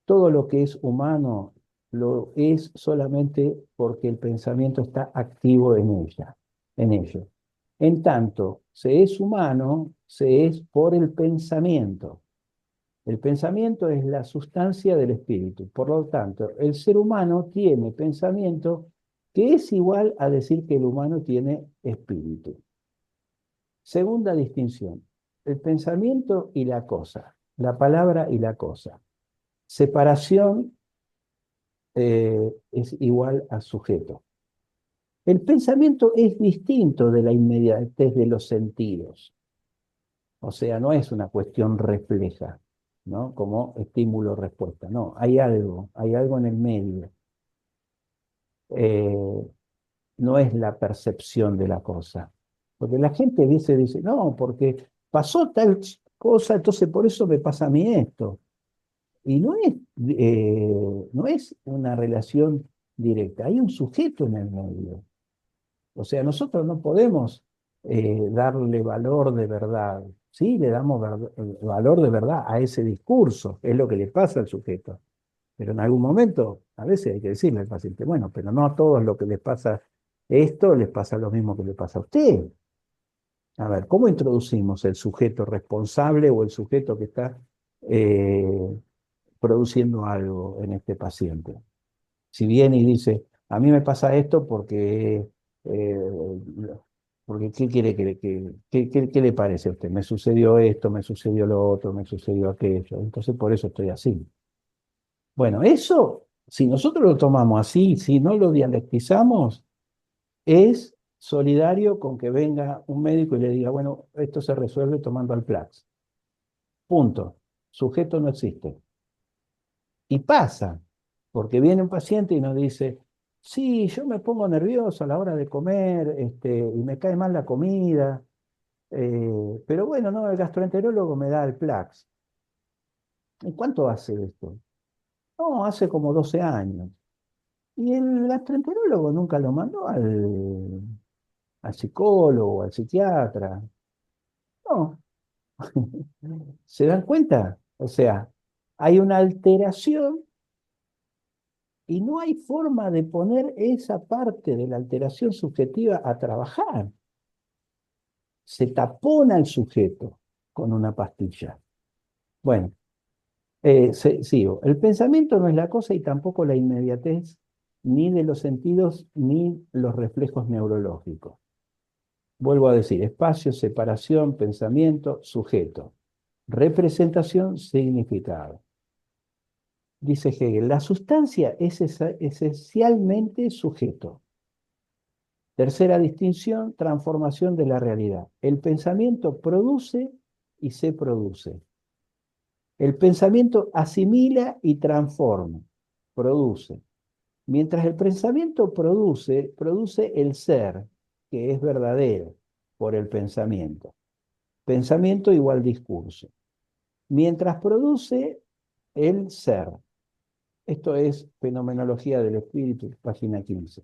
Todo lo que es humano lo es solamente porque el pensamiento está activo en ella, en ello. En tanto, se es humano, se es por el pensamiento. El pensamiento es la sustancia del espíritu. Por lo tanto, el ser humano tiene pensamiento que es igual a decir que el humano tiene espíritu. Segunda distinción, el pensamiento y la cosa, la palabra y la cosa. Separación es igual a sujeto. El pensamiento es distinto de la inmediatez de los sentidos. O sea, no es una cuestión refleja, ¿no? Como estímulo-respuesta. No, hay algo en el medio. Eh, no es la percepción de la cosa. Porque la gente dice, no, porque pasó tal cosa, entonces por eso me pasa a mí esto. Y no es una relación directa, hay un sujeto en el medio. O sea, nosotros no podemos darle valor de verdad. Sí, le damos valor de verdad a ese discurso, es lo que le pasa al sujeto. Pero en algún momento, a veces hay que decirle al paciente, bueno, pero no a todos lo que les pasa esto, les pasa lo mismo que le pasa a usted. A ver, ¿cómo introducimos el sujeto responsable o el sujeto que está eh, produciendo algo en este paciente? Si viene y dice, a mí me pasa esto eh, porque ¿qué quiere qué le parece a usted? Me sucedió esto, me sucedió lo otro, me sucedió aquello, entonces por eso estoy así. Bueno, eso, si nosotros lo tomamos así, si no lo dialectizamos, es solidario con que venga un médico y le diga, bueno, esto se resuelve tomando Alplax. Punto. Sujeto no existe. Y pasa, porque viene un paciente y nos dice, sí, yo me pongo nervioso a la hora de comer, y me cae mal la comida, pero bueno, no, el gastroenterólogo me da el Plax. ¿Y cuánto hace esto? No, hace como 12 años. Y el gastroenterólogo nunca lo mandó al psicólogo, al psiquiatra. No. ¿Se dan cuenta? O sea, hay una alteración y no hay forma de poner esa parte de la alteración subjetiva a trabajar. Se tapona el sujeto con una pastilla. Bueno, sigo. El pensamiento no es la cosa y tampoco la inmediatez ni de los sentidos ni los reflejos neurológicos. Vuelvo a decir, espacio, separación, pensamiento, sujeto. Representación, significado. Dice Hegel, la sustancia es esencialmente sujeto. Tercera distinción, transformación de la realidad. El pensamiento produce y se produce. El pensamiento asimila y transforma, produce. Mientras el pensamiento produce el ser, que es verdadero por el pensamiento. Pensamiento igual discurso. Mientras produce el ser. Esto es Fenomenología del Espíritu, página 15.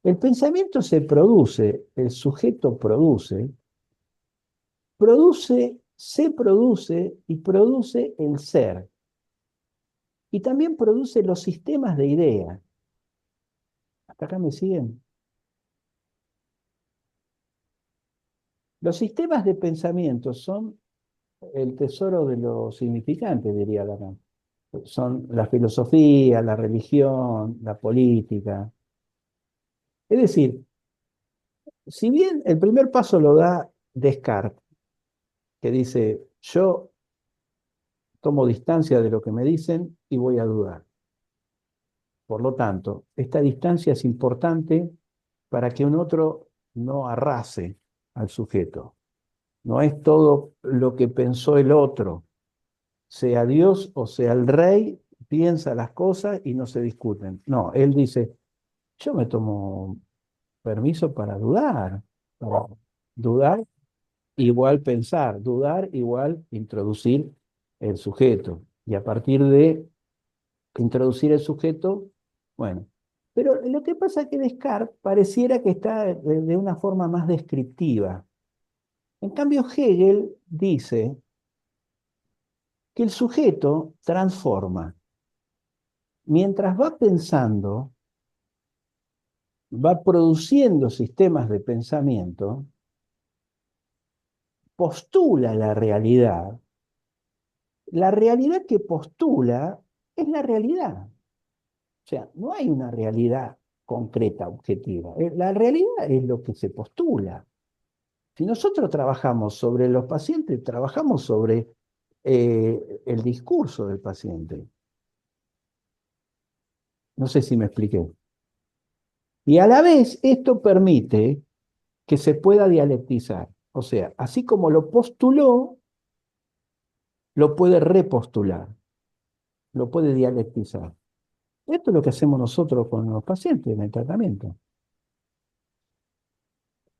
El pensamiento se produce, el sujeto se produce y produce el ser. Y también produce los sistemas de ideas. ¿Hasta acá me siguen? Los sistemas de pensamiento son el tesoro de los significantes, diría Lacan. Son la filosofía, la religión, la política. Es decir, si bien el primer paso lo da Descartes, que dice, yo tomo distancia de lo que me dicen y voy a dudar. Por lo tanto, esta distancia es importante para que un otro no arrase al sujeto. No es todo lo que pensó el otro, sea Dios o sea el rey, piensa las cosas y no se discuten. No, él dice, yo me tomo permiso para dudar igual pensar, dudar igual introducir el sujeto. Y a partir de introducir el sujeto, bueno. Pero lo que pasa es que Descartes pareciera que está de una forma más descriptiva. En cambio, Hegel dice que el sujeto transforma. Mientras va pensando, va produciendo sistemas de pensamiento, postula la realidad que postula es la realidad. O sea, no hay una realidad concreta, objetiva. La realidad es lo que se postula. Si nosotros trabajamos sobre los pacientes, trabajamos sobre el discurso del paciente. No sé si me expliqué. Y a la vez esto permite que se pueda dialectizar. O sea, así como lo postuló, lo puede repostular, lo puede dialectizar. Esto es lo que hacemos nosotros con los pacientes en el tratamiento.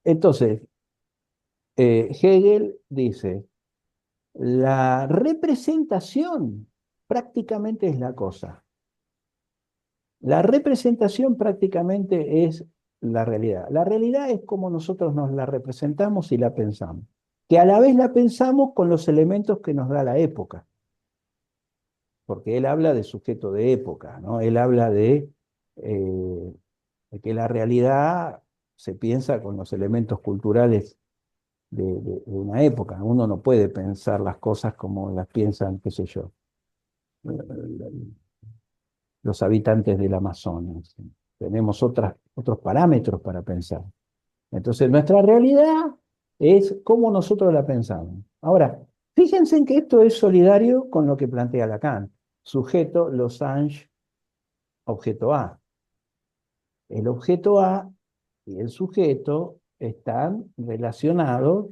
Entonces, Hegel dice, la representación prácticamente es la cosa. La representación prácticamente es la realidad. La realidad es como nosotros nos la representamos y la pensamos, que a la vez la pensamos con los elementos que nos da la época, porque él habla de sujeto de época, ¿no? Él habla de que la realidad se piensa con los elementos culturales de una época. Uno no puede pensar las cosas como las piensan, qué sé yo, los habitantes del Amazonas. Tenemos otros parámetros para pensar. Entonces, nuestra realidad es cómo nosotros la pensamos. Ahora, fíjense en que esto es solidario con lo que plantea Lacan. Sujeto, losange, objeto A. El objeto A y el sujeto están relacionados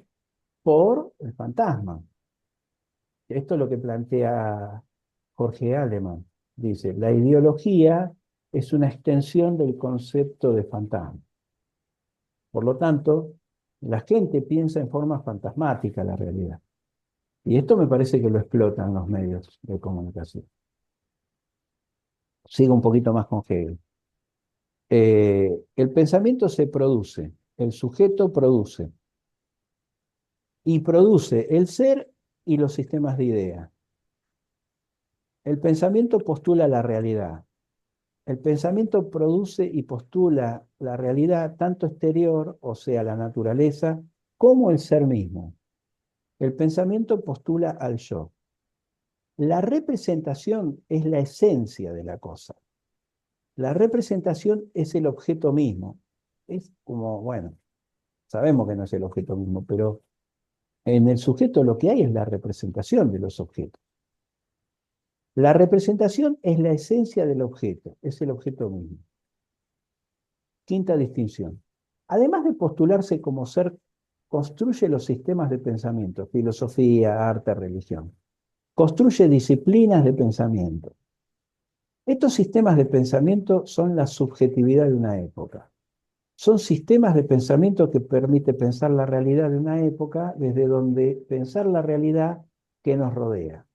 por el fantasma. Esto es lo que plantea Jorge Alemán. Dice, la ideología es una extensión del concepto de fantasma. Por lo tanto, la gente piensa en forma fantasmática la realidad. Y esto me parece que lo explotan los medios de comunicación. Sigo un poquito más con Hegel. El pensamiento se produce, el sujeto produce, y produce el ser y los sistemas de ideas. El pensamiento postula la realidad. El pensamiento produce y postula la realidad tanto exterior, o sea, la naturaleza, como el ser mismo. El pensamiento postula al yo. La representación es la esencia de la cosa. La representación es el objeto mismo. Es como, bueno, sabemos que no es el objeto mismo, pero en el sujeto lo que hay es la representación de los objetos. La representación es la esencia del objeto, es el objeto mismo. Quinta distinción. Además de postularse como ser, construye los sistemas de pensamiento, filosofía, arte, religión. Construye disciplinas de pensamiento. Estos sistemas de pensamiento son la subjetividad de una época. Son sistemas de pensamiento que permiten pensar la realidad de una época desde donde pensar la realidad que nos rodea.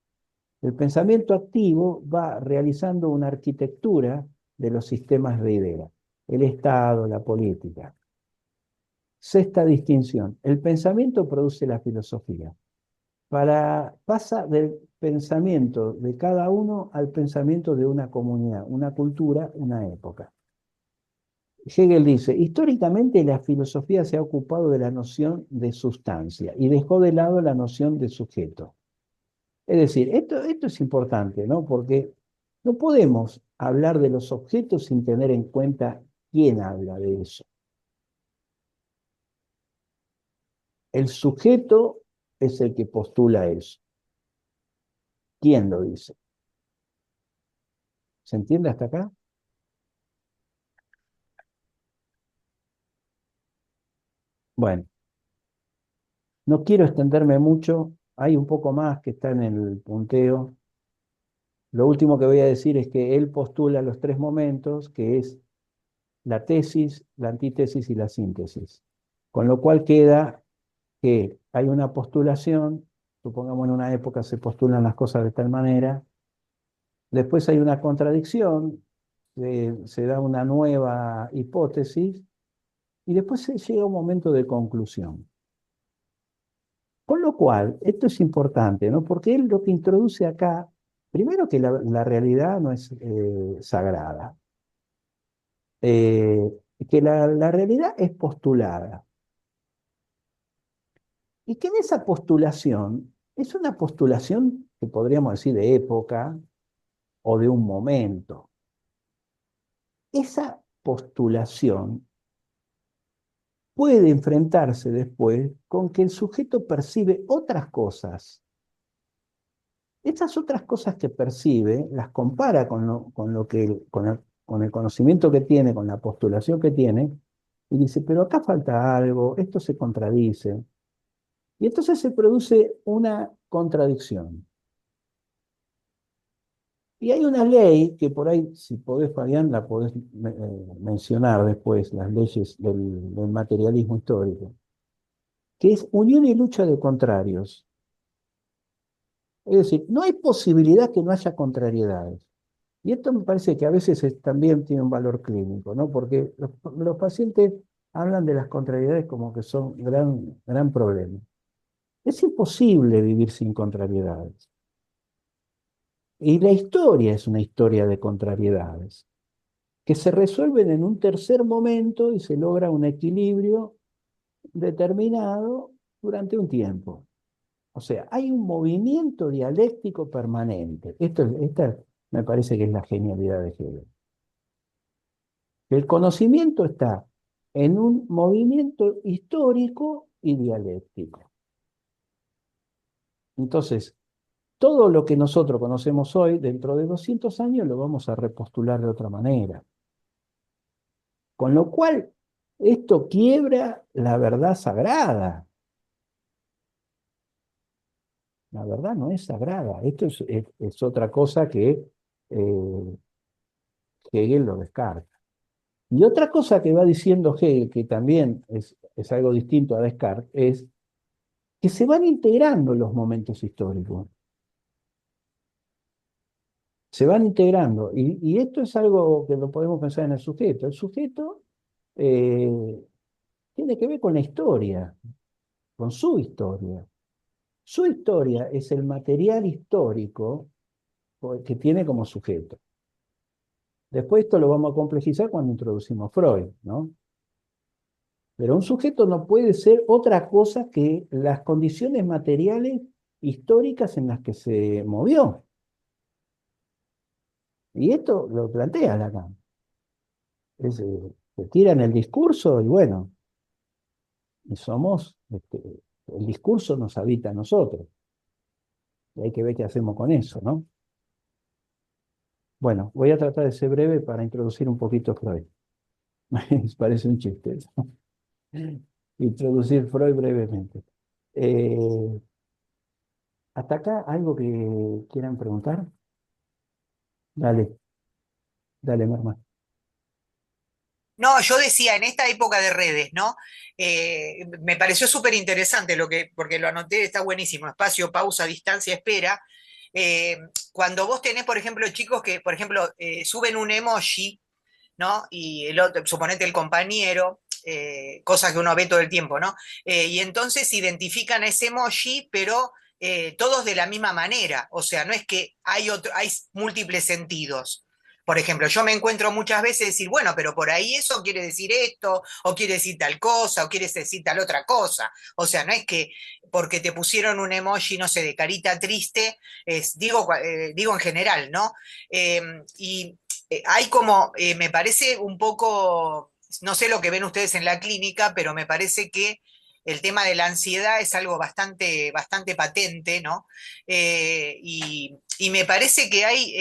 El pensamiento activo va realizando una arquitectura de los sistemas de ideas, el Estado, la política. Sexta distinción. El pensamiento produce la filosofía. Pasa del pensamiento de cada uno al pensamiento de una comunidad, una cultura, una época. Hegel dice, históricamente la filosofía se ha ocupado de la noción de sustancia y dejó de lado la noción de sujeto. Es decir, esto es importante, ¿no? Porque no podemos hablar de los objetos sin tener en cuenta quién habla de eso. El sujeto es el que postula eso. ¿Quién lo dice? ¿Se entiende hasta acá? Bueno, no quiero extenderme mucho. Hay un poco más que está en el punteo. Lo último que voy a decir es que él postula los tres momentos, que es la tesis, la antítesis y la síntesis. Con lo cual queda que hay una postulación, supongamos en una época se postulan las cosas de tal manera, después hay una contradicción, se da una nueva hipótesis, y después se llega a un momento de conclusión. Con lo cual, esto es importante, ¿no? Porque él lo que introduce acá, primero que la realidad no es sagrada, que la realidad es postulada. Y que en esa postulación, es una postulación que podríamos decir de época o de un momento. Esa postulación puede enfrentarse después con que el sujeto percibe otras cosas. Estas otras cosas que percibe las compara con el conocimiento que tiene, con la postulación que tiene, y dice, pero acá falta algo, esto se contradice. Y entonces se produce una contradicción. Y hay una ley que por ahí, si podés, Fabián, la podés mencionar después, las leyes del materialismo histórico, que es unión y lucha de contrarios. Es decir, no hay posibilidad que no haya contrariedades. Y esto me parece que a veces también tiene un valor clínico, ¿no? Porque los pacientes hablan de las contrariedades como que son gran problema. Es imposible vivir sin contrariedades. Y la historia es una historia de contrariedades, que se resuelven en un tercer momento y se logra un equilibrio determinado durante un tiempo. O sea, hay un movimiento dialéctico permanente. Esta me parece que es la genialidad de Hegel. El conocimiento está en un movimiento histórico y dialéctico. Entonces, todo lo que nosotros conocemos hoy, dentro de 200 años, lo vamos a repostular de otra manera. Con lo cual, esto quiebra la verdad sagrada. La verdad no es sagrada. Esto es otra cosa que Hegel lo descarta. Y otra cosa que va diciendo Hegel, que también es algo distinto a Descartes, es que se van integrando los momentos históricos. Se van integrando. Y esto es algo que lo podemos pensar en el sujeto. El sujeto eh, tiene que ver con la historia, con su historia. Su historia es el material histórico que tiene como sujeto. Después esto lo vamos a complejizar cuando introducimos Freud, ¿no? Pero un sujeto no puede ser otra cosa que las condiciones materiales históricas en las que se movió. Y esto lo plantea Lacan. Se tira en el discurso y bueno, y el discurso nos habita a nosotros. Y hay que ver qué hacemos con eso, ¿no? Bueno, voy a tratar de ser breve para introducir un poquito Freud. Parece un chiste eso. Introducir Freud brevemente. Eh, ¿Hasta acá algo que quieran preguntar? Dale, dale, Marma. No, yo decía, en esta época de redes, ¿no? Me pareció súper interesante porque lo anoté, está buenísimo, espacio, pausa, distancia, espera. Eh, Cuando vos tenés, por ejemplo, chicos que, por ejemplo, suben un emoji, ¿no? Y el otro, suponete el compañero, cosa que uno ve todo el tiempo, ¿no? Y entonces identifican ese emoji, pero todos de la misma manera, o sea, no es que hay múltiples sentidos. Por ejemplo, yo me encuentro muchas veces decir, bueno, pero por ahí eso quiere decir esto, o quiere decir tal cosa, o quiere decir tal otra cosa. O sea, no es que porque te pusieron un emoji, no sé, de carita triste, digo en general, ¿no? Y hay como, me parece un poco, no sé lo que ven ustedes en la clínica, pero me parece que el tema de la ansiedad es algo bastante patente, ¿no? Y me parece que hay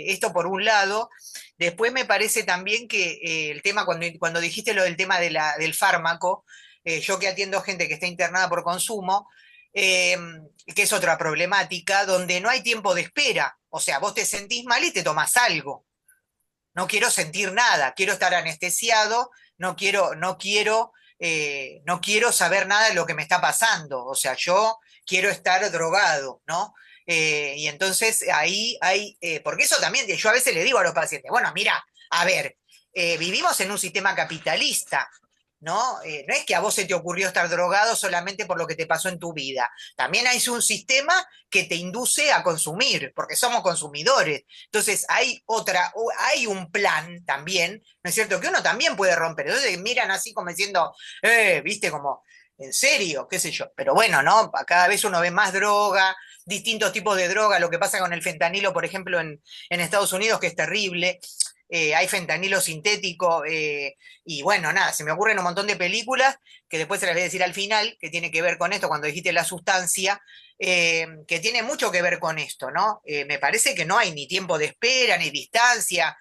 esto por un lado. Después me parece también que el tema, cuando dijiste lo del tema del fármaco, yo que atiendo gente que está internada por consumo, eh, que es otra problemática, donde no hay tiempo de espera. O sea, vos te sentís mal y te tomás algo. No quiero sentir nada, quiero estar anestesiado, no quiero saber nada de lo que me está pasando, o sea, yo quiero estar drogado, ¿no? Y entonces ahí hay, porque eso también, yo a veces le digo a los pacientes, bueno, mira, a ver, vivimos en un sistema capitalista, ¿no? No es que a vos se te ocurrió estar drogado solamente por lo que te pasó en tu vida. También hay un sistema que te induce a consumir, porque somos consumidores. Entonces hay un plan también, ¿no es cierto? Que uno también puede romper. Entonces miran así como diciendo, viste, como ¿En serio? ¿Qué sé yo? Pero bueno, ¿no? Cada vez uno ve más droga, distintos tipos de droga, lo que pasa con el fentanilo, por ejemplo, en Estados Unidos, que es terrible. Hay fentanilo sintético, y bueno, nada, se me ocurren un montón de películas que después se las voy a decir al final, que tiene que ver con esto, cuando dijiste la sustancia, que tiene mucho que ver con esto, ¿no? Me parece que no hay ni tiempo de espera, ni distancia.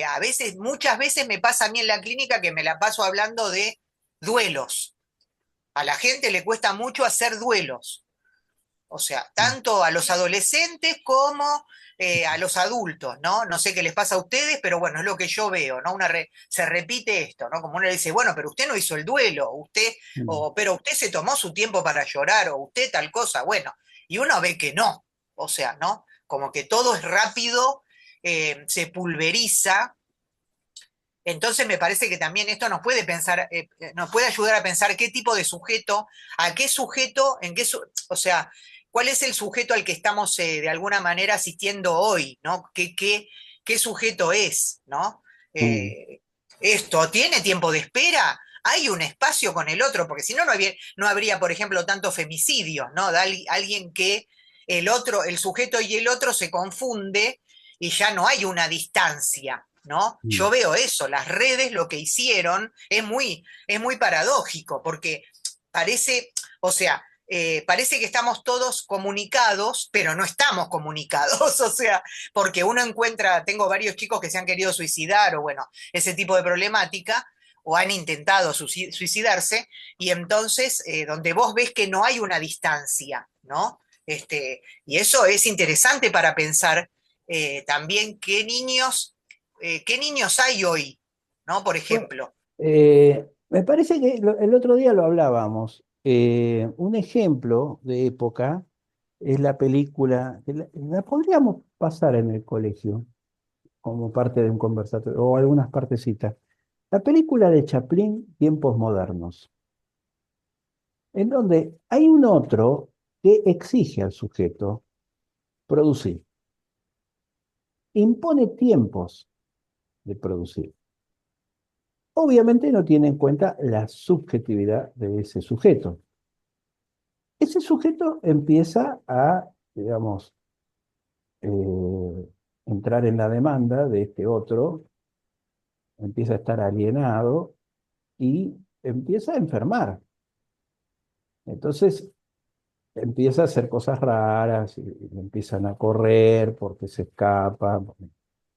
A veces, muchas veces me pasa a mí en la clínica que me la paso hablando de duelos. A la gente le cuesta mucho hacer duelos. O sea, tanto a los adolescentes como a los adultos, ¿no? No sé qué les pasa a ustedes, pero bueno, es lo que yo veo, ¿no? Se repite esto, ¿no? Como uno le dice, bueno, pero usted no hizo el duelo, usted, Mm. pero usted se tomó su tiempo para llorar, o usted tal cosa, bueno, y uno ve que no, o sea, ¿no? Como que todo es rápido, se pulveriza. Entonces me parece que también esto nos puede pensar, nos puede ayudar a pensar qué tipo de sujeto, a qué sujeto, o sea, cuál es el sujeto al que estamos de alguna manera asistiendo hoy, ¿no? ¿Qué sujeto es, ¿no? Mm. Eh, ¿Esto tiene tiempo de espera? ¿Hay un espacio con el otro? Porque si no, no habría, por ejemplo, tantos femicidios, ¿no? De alguien que el otro, el sujeto y el otro se confunde y ya no hay una distancia, ¿no? Mm. Yo veo eso, las redes lo que hicieron es muy paradójico, porque parece, o sea, parece que estamos todos comunicados, pero no estamos comunicados, o sea, porque uno encuentra, tengo varios chicos que se han querido suicidar o bueno, ese tipo de problemática, o han intentado suicidarse, y entonces donde vos ves que no hay una distancia, ¿no? Y eso es interesante para pensar también qué niños hay hoy, ¿no? Por Bueno, ejemplo. me parece que el otro día lo hablábamos. Un ejemplo de época es la película, que la podríamos pasar en el colegio como parte de un conversatorio, o algunas partecitas. La película de Chaplin, Tiempos Modernos, en donde hay un otro que exige al sujeto producir, impone tiempos de producir. Obviamente no tiene en cuenta la subjetividad de ese sujeto. Ese sujeto empieza a, digamos, entrar en la demanda de este otro, empieza a estar alienado y empieza a enfermar. Entonces empieza a hacer cosas raras, y empiezan a correr porque se escapa,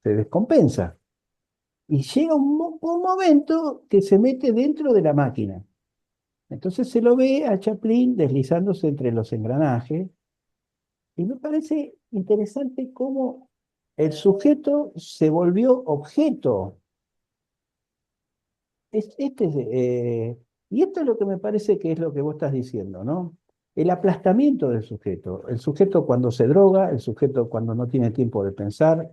se descompensa. Y llega un momento que se mete dentro de la máquina. Entonces se lo ve a Chaplin deslizándose entre los engranajes. Y me parece interesante cómo el sujeto se volvió objeto. Y esto es lo que me parece que es lo que vos estás diciendo, ¿no? El aplastamiento del sujeto. El sujeto cuando se droga, el sujeto cuando no tiene tiempo de pensar,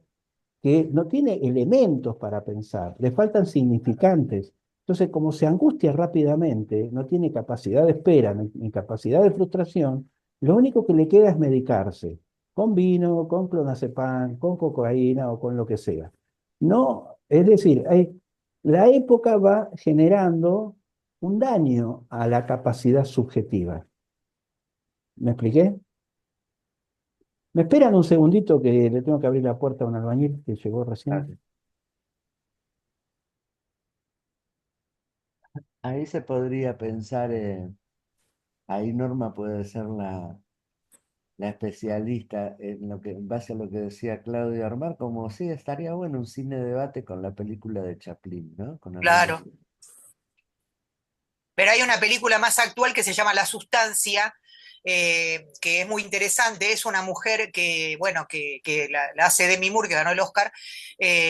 que no tiene elementos para pensar, le faltan significantes. Entonces, como se angustia rápidamente, no tiene capacidad de espera ni capacidad de frustración, lo único que le queda es medicarse, con vino, con clonazepam, con cocaína o con lo que sea. No, es decir, la época va generando un daño a la capacidad subjetiva. ¿Me expliqué? ¿Me esperan un segundito que le tengo que abrir la puerta a un albañil que llegó recién? Ahí se podría pensar, ahí Norma puede ser la especialista en lo que, en base a lo que decía Claudio Armar, como sí, estaría bueno un cine debate con la película de Chaplin, ¿no? Con algunos. Claro. Pero hay una película más actual que se llama La Sustancia, que es muy interesante. Es una mujer que, bueno, que la hace Demi Moore, que ganó el Oscar.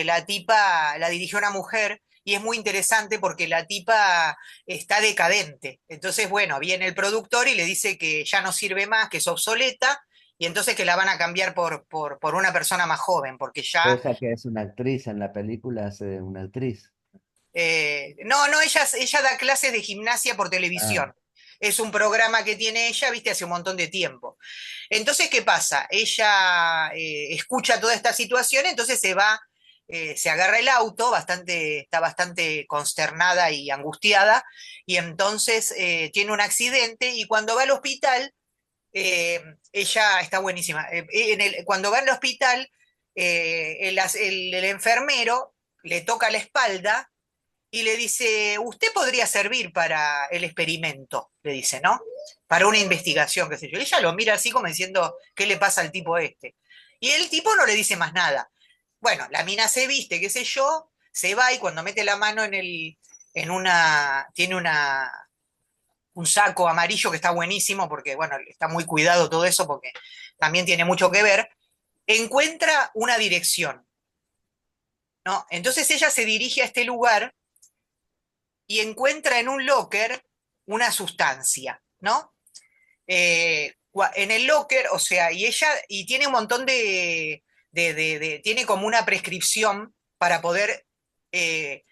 La tipa la dirigió una mujer y es muy interesante porque la tipa está decadente. Entonces, bueno, viene el productor y le dice que ya no sirve más, que es obsoleta, y entonces que la van a cambiar por una persona más joven, porque ya Esa que es una actriz en la película, hace de una actriz. no, ella da clases de gimnasia por Ah, televisión. Es un programa que tiene ella, viste, hace un montón de tiempo. Entonces, ¿qué pasa? Ella escucha toda esta situación, entonces se va se agarra el auto, está bastante consternada y angustiada, y entonces tiene un accidente y cuando va al hospital, eh, ella está buenísima. Cuando va al hospital, el enfermero le toca la espalda y le dice, usted podría servir para el experimento, le dice, ¿no? Para una investigación, qué sé yo. Y ella lo mira así como diciendo, ¿qué le pasa al tipo este? Y el tipo no le dice más nada. Bueno, la mina se viste, qué sé yo, se va y cuando mete la mano tiene un saco amarillo que está buenísimo porque, bueno, está muy cuidado todo eso porque también tiene mucho que ver, encuentra una dirección, ¿no? Entonces ella se dirige a este lugar y encuentra en un locker una sustancia, ¿no? En el locker, o sea, y tiene un montón tiene como una prescripción para poder, eh,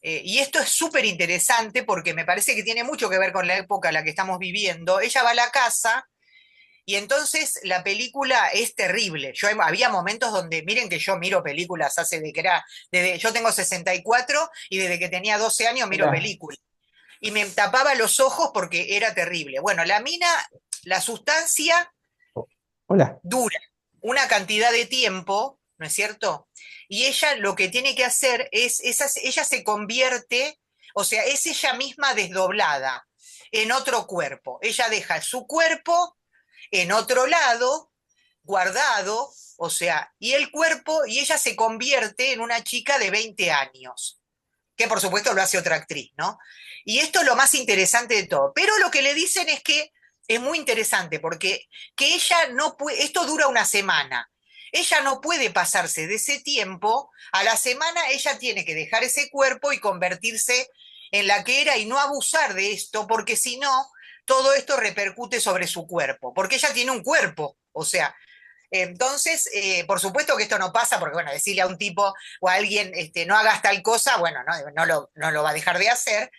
y esto es súper interesante porque me parece que tiene mucho que ver con la época en la que estamos viviendo. Ella va a la casa y entonces la película es terrible. Había momentos donde, miren que yo miro películas hace de que era, yo tengo 64 y desde que tenía 12 años miro Mirá. películas y me tapaba los ojos porque era terrible. Bueno, la mina, la sustancia Hola. dura una cantidad de tiempo, ¿no es cierto? Y ella lo que tiene que hacer ella se convierte, o sea, es ella misma desdoblada en otro cuerpo. Ella deja su cuerpo en otro lado, guardado, o sea, y el cuerpo, y ella se convierte en una chica de 20 años que por supuesto lo hace otra actriz, ¿no? Y esto es lo más interesante de todo. Pero lo que le dicen es que es muy interesante porque que ella no puede, esto dura una semana. Ella no puede pasarse de ese tiempo, a la semana ella tiene que dejar ese cuerpo y convertirse en la que era y no abusar de esto, porque si no, todo esto repercute sobre su cuerpo, porque ella tiene un cuerpo, o sea, entonces, por supuesto que esto no pasa, porque bueno, decirle a un tipo o a alguien no hagas tal cosa, bueno, no lo va a dejar de hacer.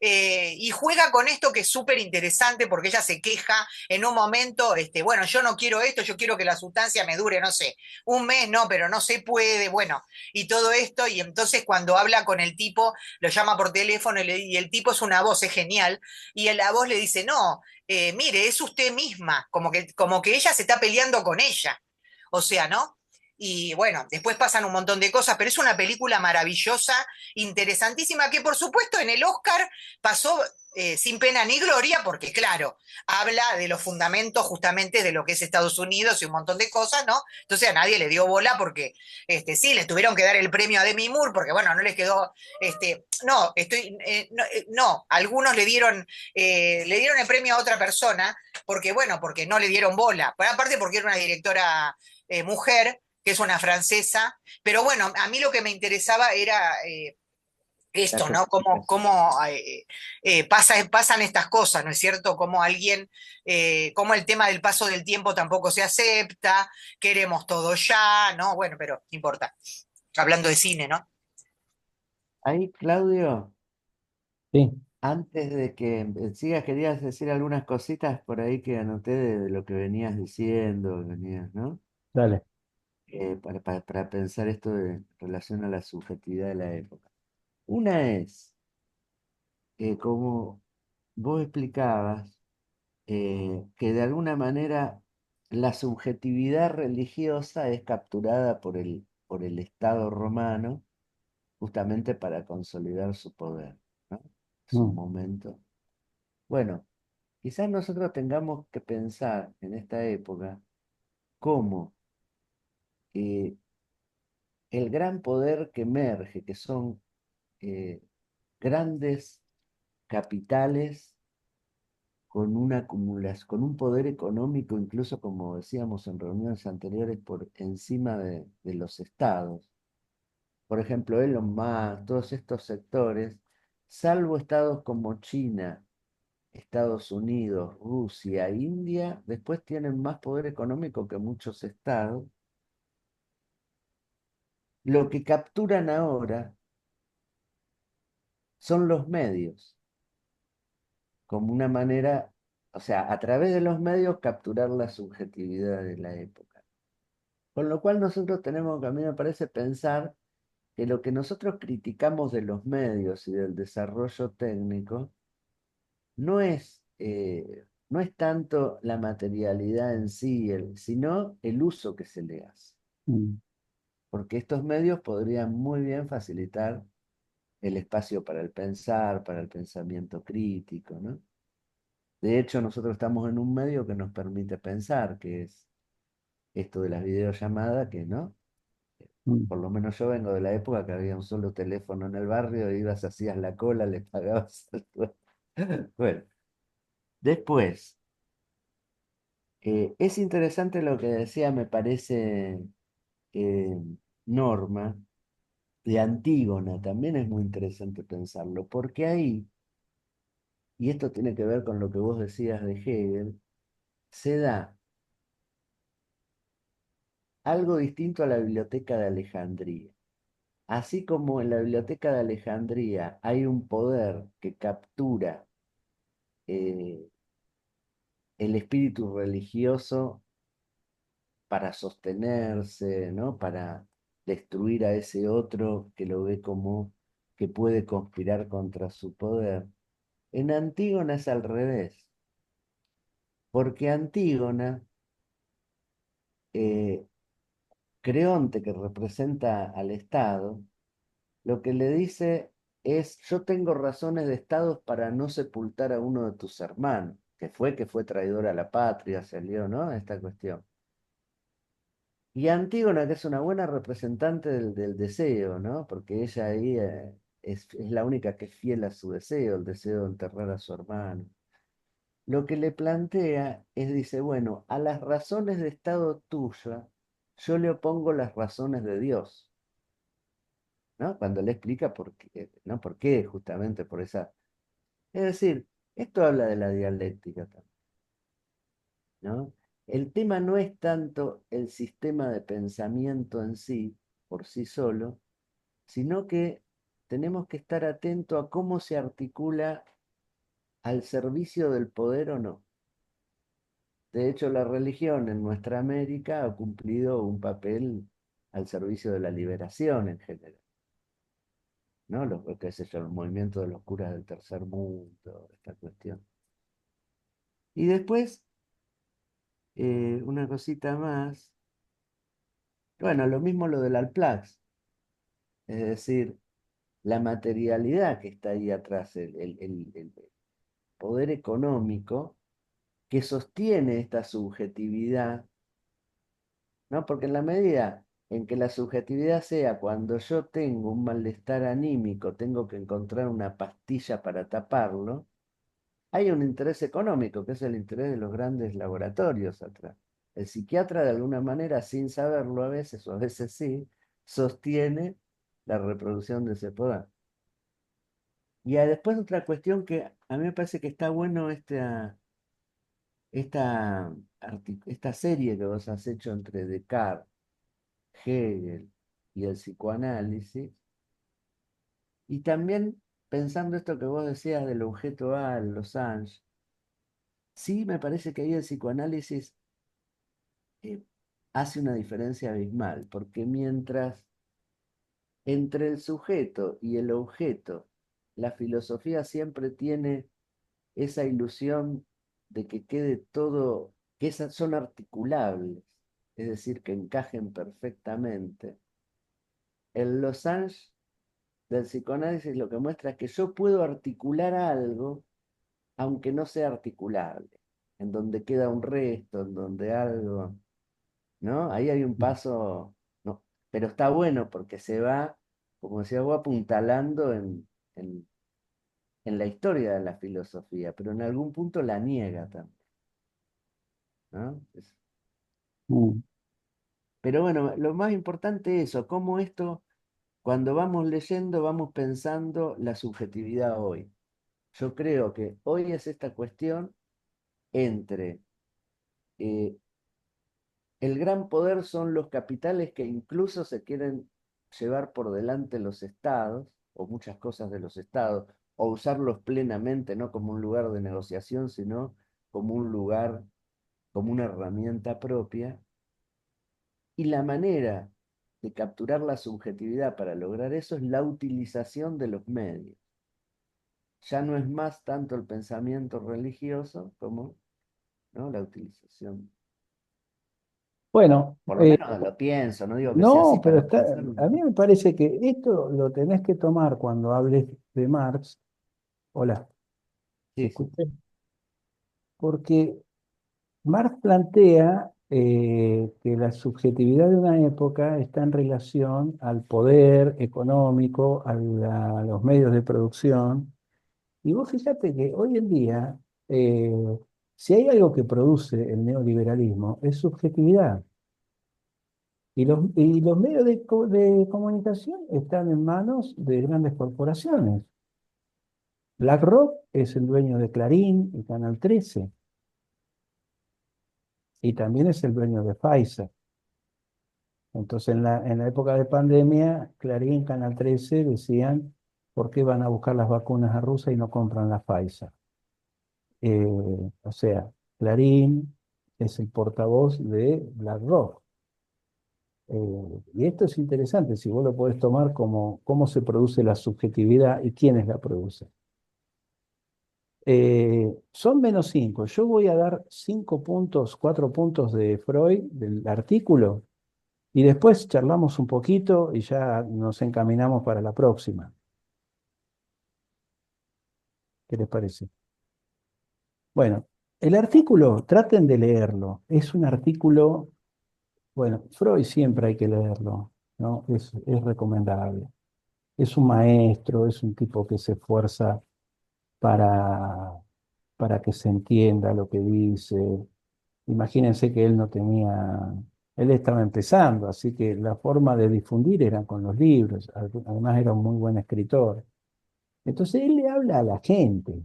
Y juega con esto que es súper interesante porque ella se queja en un momento, bueno, yo no quiero esto, yo quiero que la sustancia me dure, no sé, un mes, no, pero no se puede, bueno, y todo esto, y entonces cuando habla con el tipo, lo llama por teléfono y el tipo es una voz, es genial, y la voz le dice, no, mire, es usted misma, como que ella se está peleando con ella. O sea, ¿no? Y bueno, después pasan un montón de cosas, pero es una película maravillosa, interesantísima, que por supuesto en el Oscar pasó sin pena ni gloria, porque claro, habla de los fundamentos justamente de lo que es Estados Unidos y un montón de cosas, ¿no? Entonces a nadie le dio bola porque sí, le tuvieron que dar el premio a Demi Moore, porque bueno, no les quedó, no, algunos le dieron el premio a otra persona, porque bueno, porque no le dieron bola, pero aparte porque era una directora mujer, que es una francesa, pero bueno, a mí lo que me interesaba era La esto, ¿no? justificación. Pasan estas cosas, ¿no es cierto? Cómo el tema del paso del tiempo tampoco se acepta, queremos todo ya, ¿no? Bueno, pero no importa. Hablando de cine, ¿no? Ahí, Claudio, Sí, antes de que sigas, querías decir algunas cositas por ahí que anoté de lo que venías diciendo, ¿no? dale. Para pensar esto en relación a la subjetividad de la época. Una es, como vos explicabas, que de alguna manera la subjetividad religiosa es capturada por el Estado romano justamente para consolidar su poder, ¿no? Es un Mm. momento. Bueno, quizás nosotros tengamos que pensar en esta época cómo eh, el gran poder que emerge, que son grandes capitales con una acumulación, con un poder económico, incluso como decíamos en reuniones anteriores, por encima de los estados. Por ejemplo, Elon Musk, todos estos sectores, salvo estados como China, Estados Unidos, Rusia, India, después tienen más poder económico que muchos estados. Lo que capturan ahora son los medios, como una manera, o sea, a través de los medios capturar la subjetividad de la época. Con lo cual nosotros tenemos que, a mí me parece, pensar que lo que nosotros criticamos de los medios y del desarrollo técnico no es tanto la materialidad en sí, sino el uso que se le hace. Mm. Porque estos medios podrían muy bien facilitar el espacio para el pensar, para el pensamiento crítico, ¿no? De hecho, nosotros estamos en un medio que nos permite pensar, que es esto de las videollamadas, que no. Mm. Por lo menos yo vengo de la época que había un solo teléfono en el barrio, ibas, hacías la cola, le pagabas al dueño. Bueno, después, es interesante lo que decía, me parece, eh, Norma, de Antígona, también es muy interesante pensarlo, porque ahí, y esto tiene que ver con lo que vos decías de Hegel, se da algo distinto a la biblioteca de Alejandría. Así como en la biblioteca de Alejandría hay un poder que captura eh, el espíritu religioso para sostenerse, ¿no? Para destruir a ese otro que lo ve como que puede conspirar contra su poder. En Antígona es al revés, porque Antígona, eh, Creonte, que representa al Estado, lo que le dice es: yo tengo razones de Estado para no sepultar a uno de tus hermanos, que fue traidor a la patria, salió, ¿no? Esta cuestión. Y Antígona, que es una buena representante del deseo, ¿no? Porque ella ahí es la única que es fiel a su deseo, el deseo de enterrar a su hermano. Lo que le plantea es, dice, bueno, a las razones de Estado tuya, yo le opongo las razones de Dios, ¿no? Cuando le explica por qué, ¿no? ¿Por qué? Justamente por esa... Es decir, esto habla de la dialéctica también, ¿no? El tema no es tanto el sistema de pensamiento en sí, por sí solo, sino que tenemos que estar atentos a cómo se articula al servicio del poder o no. De hecho, la religión en nuestra América ha cumplido un papel al servicio de la liberación en general, ¿no? Qué sé yo, el movimiento de los curas del tercer mundo, esta cuestión. Y después, una cosita más, bueno, lo mismo lo del Alplax, es decir, la materialidad que está ahí atrás, el poder económico que sostiene esta subjetividad, ¿no? Porque en la medida en que la subjetividad sea cuando yo tengo un malestar anímico, tengo que encontrar una pastilla para taparlo, hay un interés económico, que es el interés de los grandes laboratorios atrás. El psiquiatra, de alguna manera, sin saberlo a veces, o a veces sí, sostiene la reproducción de ese poder. Y después otra cuestión que a mí me parece que está bueno esta serie que vos has hecho entre Descartes, Hegel y el psicoanálisis, y también pensando esto que vos decías del objeto A, el Losange, sí me parece que ahí el psicoanálisis eh, hace una diferencia abismal, porque mientras entre el sujeto y el objeto, la filosofía siempre tiene esa ilusión de que quede todo, que esas son articulables, es decir, que encajen perfectamente. El Losange del psicoanálisis lo que muestra es que yo puedo articular algo, aunque no sea articulable, en donde queda un resto, en donde algo, ¿no? Ahí hay un paso, no, pero está bueno porque se va, como decía vos, apuntalando en, en la historia de la filosofía, pero en algún punto la niega también, ¿no? Mm. Pero bueno, lo más importante es eso, cómo esto, cuando vamos leyendo, vamos pensando la subjetividad hoy. Yo creo que hoy es esta cuestión entre eh, el gran poder son los capitales que incluso se quieren llevar por delante los estados, o muchas cosas de los estados, o usarlos plenamente, no como un lugar de negociación, sino como un lugar, como una herramienta propia, y la manera de capturar la subjetividad para lograr eso es la utilización de los medios. Ya no es más tanto el pensamiento religioso como, ¿no?, la utilización. Bueno, Por lo menos lo pienso, no digo que sea así no, pero para pensarlo. a mí me parece que esto lo tenés que tomar cuando hables de Marx. Hola, ¿se Sí, sí. escucha? Porque Marx plantea que la subjetividad de una época está en relación al poder económico, a los medios de producción. Y vos fíjate que hoy en día, eh, si hay algo que produce el neoliberalismo, es subjetividad. Y los medios de comunicación están en manos de grandes corporaciones. BlackRock es el dueño de Clarín y Canal 13, y también es el dueño de Pfizer. Entonces, en la época de pandemia, Clarín, Canal 13 decían, ¿por qué van a buscar las vacunas a Rusia y no compran la Pfizer? O sea, Clarín es el portavoz de BlackRock. Y esto es interesante, si vos lo podés tomar como cómo se produce la subjetividad y quiénes la producen. Son -5. Yo voy a dar 5 puntos, 4 puntos de Freud, del artículo, y después charlamos un poquito y ya nos encaminamos para la próxima. ¿Qué les parece? Bueno, el artículo, traten de leerlo. Es un artículo, bueno, Freud siempre hay que leerlo, ¿no? Es recomendable. Es un maestro, es un tipo que se esfuerza para, para que se entienda lo que dice. Imagínense que él no tenía, él estaba empezando, así que la forma de difundir era con los libros, además era un muy buen escritor. Entonces él le habla a la gente,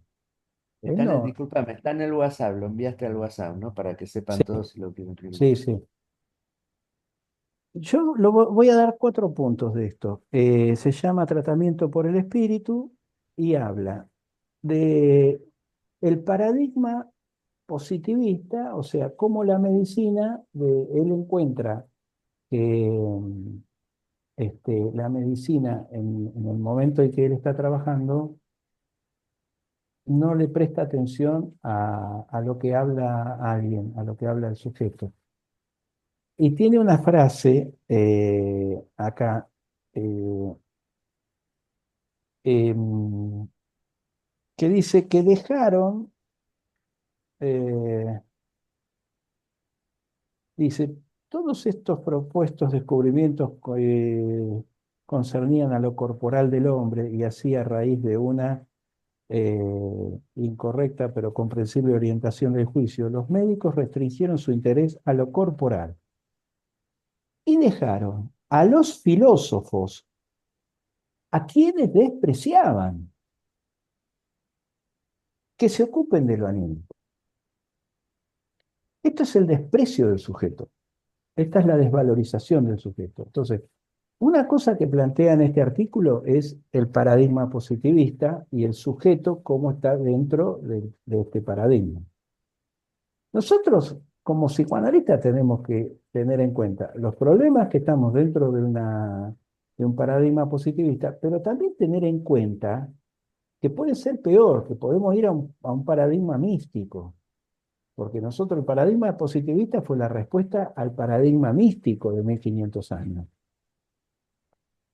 él no, Discúlpame, está en el WhatsApp, lo enviaste al WhatsApp, ¿no? Para que sepan sí, todos si lo quieren escribir. sí, sí. Yo voy a dar 4 puntos de esto. Se llama Tratamiento por el Espíritu y habla de el paradigma positivista, o sea, cómo la medicina, él encuentra que la medicina en el momento en que él está trabajando no le presta atención a lo que habla alguien, a lo que habla el sujeto. Y tiene una frase acá, eh, em, que dice que dejaron, eh, dice, todos estos propuestos descubrimientos concernían a lo corporal del hombre y así a raíz de una incorrecta pero comprensible orientación del juicio, los médicos restringieron su interés a lo corporal y dejaron a los filósofos, a quienes despreciaban, que se ocupen de lo anímico. Esto es el desprecio del sujeto. Esta es la desvalorización del sujeto. Entonces, una cosa que plantea en este artículo es el paradigma positivista y el sujeto cómo está dentro de este paradigma. Nosotros, como psicoanalistas, tenemos que tener en cuenta los problemas que estamos dentro de un paradigma positivista, pero también tener en cuenta que puede ser peor, que podemos ir a un paradigma místico, porque nosotros el paradigma positivista fue la respuesta al paradigma místico de 1500 años.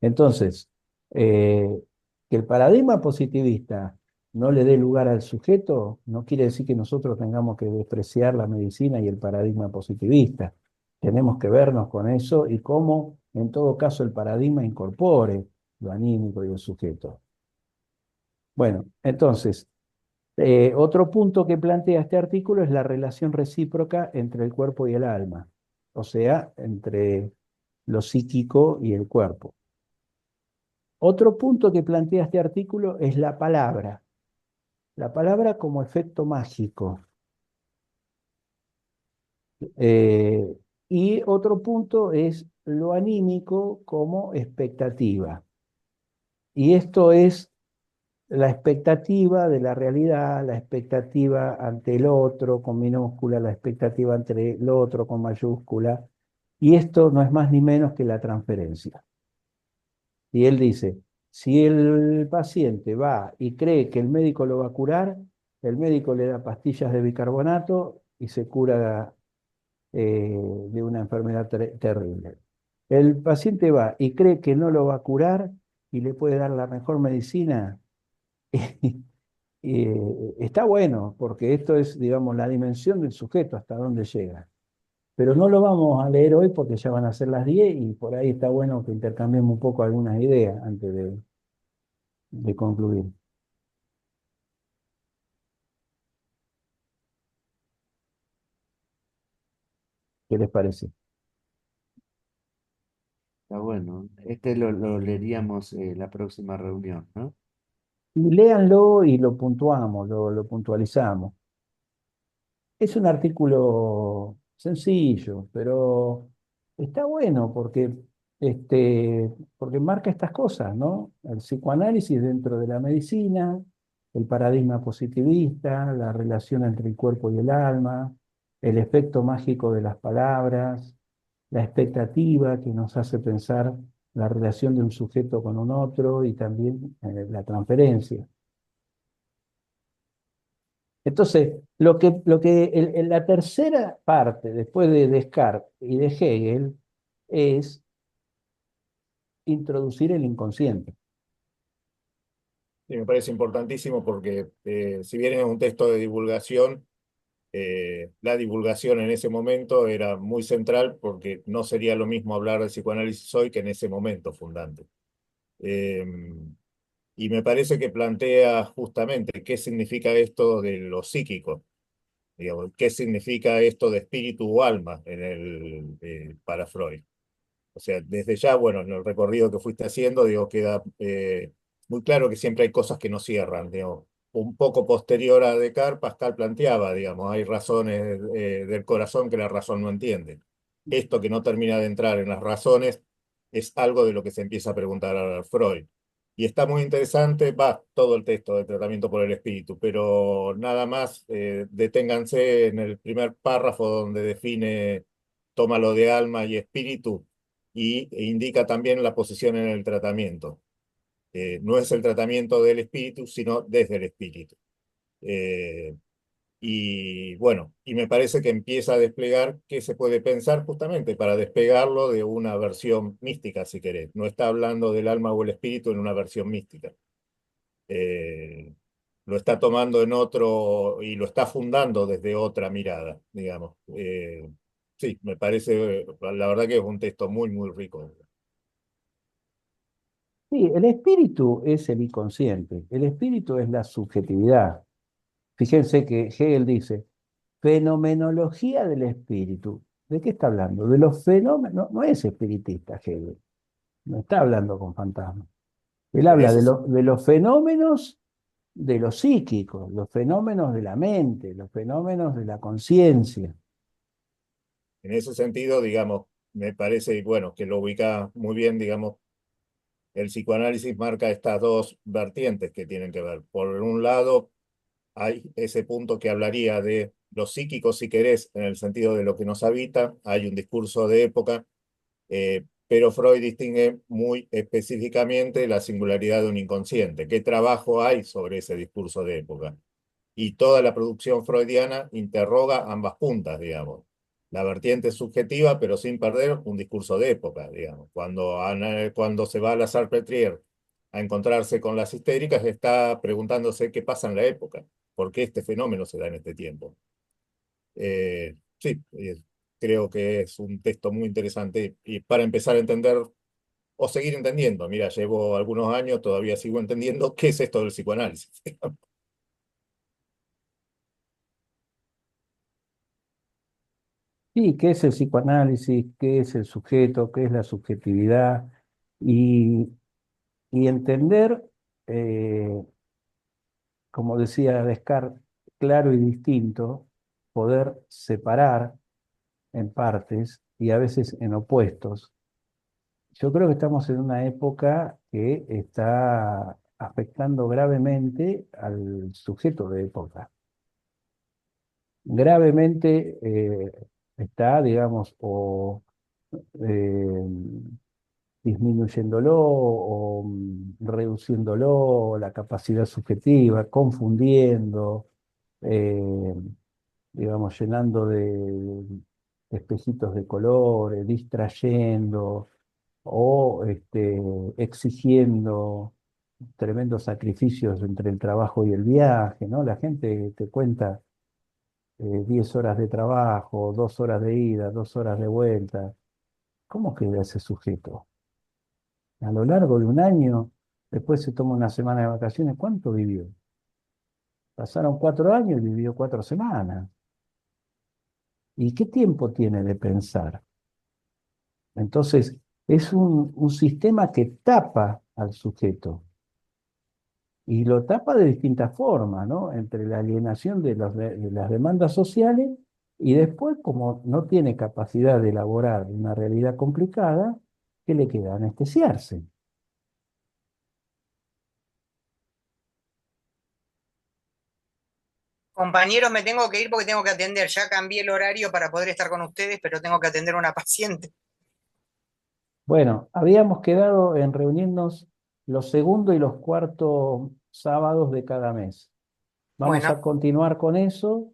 Entonces, que el paradigma positivista no le dé lugar al sujeto, no quiere decir que nosotros tengamos que despreciar la medicina y el paradigma positivista. Tenemos que vernos con eso y cómo, en todo caso, el paradigma incorpore lo anímico y el sujeto. Bueno, entonces, otro punto que plantea este artículo es la relación recíproca entre el cuerpo y el alma, o sea, entre lo psíquico y el cuerpo. Otro punto que plantea este artículo es la palabra como efecto mágico. Eh, y otro punto es lo anímico como expectativa. Y esto es la expectativa de la realidad, la expectativa ante el otro con minúscula, la expectativa ante el otro con mayúscula. Y esto no es más ni menos que la transferencia. Y él dice, si el paciente va y cree que el médico lo va a curar, el médico le da pastillas de bicarbonato y se cura de una enfermedad terrible. El paciente va y cree que no lo va a curar y le puede dar la mejor medicina. Está bueno, porque esto es, digamos, la dimensión del sujeto, hasta dónde llega. Pero no lo vamos a leer hoy porque ya van a ser las 10 y por ahí está bueno que intercambiemos un poco algunas ideas antes de concluir. ¿Qué les parece? Está bueno. Este lo leeríamos la próxima reunión, ¿no? Y léanlo y lo puntuamos, lo puntualizamos. Es un artículo sencillo, pero está bueno porque marca estas cosas, ¿no? El psicoanálisis dentro de la medicina, el paradigma positivista, la relación entre el cuerpo y el alma, el efecto mágico de las palabras, la expectativa que nos hace pensar la relación de un sujeto con un otro y también la transferencia. Entonces, la tercera parte, después de Descartes y de Hegel, es introducir el inconsciente. Y me parece importantísimo porque si bien es un texto de divulgación, la divulgación en ese momento era muy central porque no sería lo mismo hablar de psicoanálisis hoy que en ese momento fundante. Eh, y me parece que plantea justamente qué significa esto de lo psíquico, digamos, qué significa esto de espíritu o alma para Freud. O sea, desde ya, bueno, en el recorrido que fuiste haciendo, digo, queda muy claro que siempre hay cosas que no cierran, digo. Un poco posterior a Descartes, Pascal planteaba, digamos, hay razones del corazón que la razón no entiende. Esto que no termina de entrar en las razones es algo de lo que se empieza a preguntar a Freud. Y está muy interesante, va todo el texto de tratamiento por el espíritu, pero nada más deténganse en el primer párrafo donde define tómalo de alma y espíritu e indica también la posición en el tratamiento. No es el tratamiento del espíritu, sino desde el espíritu. Eh, y bueno, y me parece que empieza a desplegar qué se puede pensar justamente para despegarlo de una versión mística, si querés. No está hablando del alma o el espíritu en una versión mística. Eh, lo está tomando en otro y lo está fundando desde otra mirada, digamos. Sí, me parece, la verdad que es un texto muy, muy rico. Sí, el espíritu es el inconsciente, el espíritu es la subjetividad. Fíjense que Hegel dice, fenomenología del espíritu. ¿De qué está hablando? De los fenómenos, no, no es espiritista Hegel, no está hablando con fantasmas. Él En habla ese, de los fenómenos de los psíquicos, los fenómenos de la mente, los fenómenos de la conciencia. en ese sentido, digamos, me parece, bueno, que lo ubica muy bien, digamos, el psicoanálisis marca estas dos vertientes que tienen que ver. Por un lado, hay ese punto que hablaría de lo psíquico, si querés, en el sentido de lo que nos habita, hay un discurso de época, pero Freud distingue muy específicamente la singularidad de un inconsciente. ¿Qué trabajo hay sobre ese discurso de época? Y toda la producción freudiana interroga ambas puntas, digamos. La vertiente subjetiva, pero sin perder un discurso de época, digamos. Cuando se va a la Salpêtrière a encontrarse con las histéricas, está preguntándose qué pasa en la época, por qué este fenómeno se da en este tiempo. Sí, creo que es un texto muy interesante y para empezar a entender o seguir entendiendo. Mira, llevo algunos años, todavía sigo entendiendo qué es esto del psicoanálisis. Sí, ¿qué es el psicoanálisis? ¿Qué es el sujeto? ¿Qué es la subjetividad? Y, y entender, eh, como decía Descartes, claro y distinto, poder separar en partes y a veces en opuestos. Yo creo que estamos en una época que está afectando gravemente al sujeto de época. Gravemente está, digamos, o eh, disminuyéndolo o reduciéndolo, la capacidad subjetiva, confundiendo, eh, digamos, llenando de espejitos de colores, distrayendo o exigiendo tremendos sacrificios entre el trabajo y el viaje, ¿no? La gente te cuenta 10 horas de trabajo, 2 horas de ida, 2 horas de vuelta. ¿Cómo queda ese sujeto? A lo largo de un año, después se toma una semana de vacaciones, ¿cuánto vivió? Pasaron 4 años y vivió 4 semanas. ¿Y qué tiempo tiene de pensar? Entonces, es un sistema que tapa al sujeto y lo tapa de distintas formas, ¿no? Entre la alienación de las demandas sociales y después, como no tiene capacidad de elaborar una realidad complicada, ¿qué le queda? Anestesiarse. Compañeros, me tengo que ir porque tengo que atender. Ya cambié el horario para poder estar con ustedes, pero tengo que atender a una paciente. Bueno, habíamos quedado en reunirnos los segundo y los cuartos sábados de cada mes. Vamos a Bueno, continuar con eso.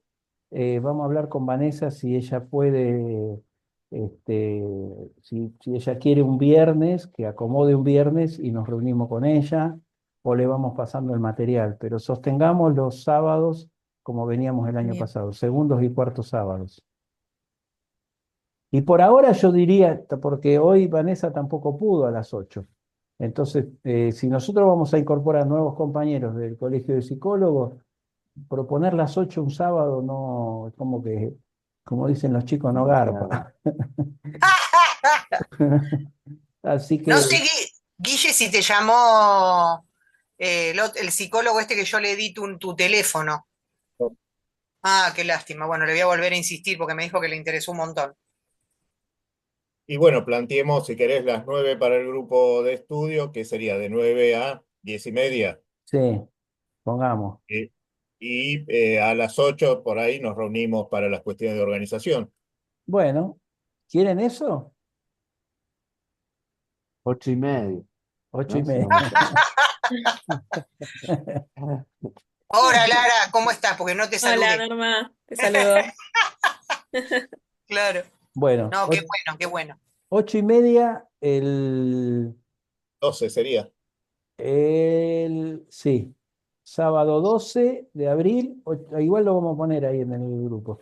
Vamos a hablar con Vanessa si ella puede, este, si ella quiere un viernes, que acomode un viernes y nos reunimos con ella, o le vamos pasando el material. Pero sostengamos los sábados como veníamos el año Bien. pasado, segundos y cuartos sábados. Y por ahora yo diría, porque hoy Vanessa tampoco pudo a las 8. Entonces, si nosotros vamos a incorporar nuevos compañeros del Colegio de Psicólogos, proponer las 8 un sábado no, es como que, como dicen los chicos, no Demasiado. garpa. Así no que, sé, Guille, si te llamó el psicólogo este que yo le di tu teléfono. Ah, qué lástima. Bueno, le voy a volver a insistir porque me dijo que le interesó un montón. Y bueno, planteemos, si querés, las 9 para el grupo de estudio, que sería de 9 a 10:30. sí, pongamos. eh, a las 8 por ahí nos reunimos para las cuestiones de organización. Bueno, ¿quieren eso? 8:30, 8 y ¿no? Si media. vamos a... Hola, Lara, ¿cómo estás? Porque no te Hola, saludé. Norma, te saludo. Claro. Bueno, No, qué bueno, qué bueno. 8:30, 12 sería. sí, sábado 12 de abril, igual lo vamos a poner ahí en el grupo.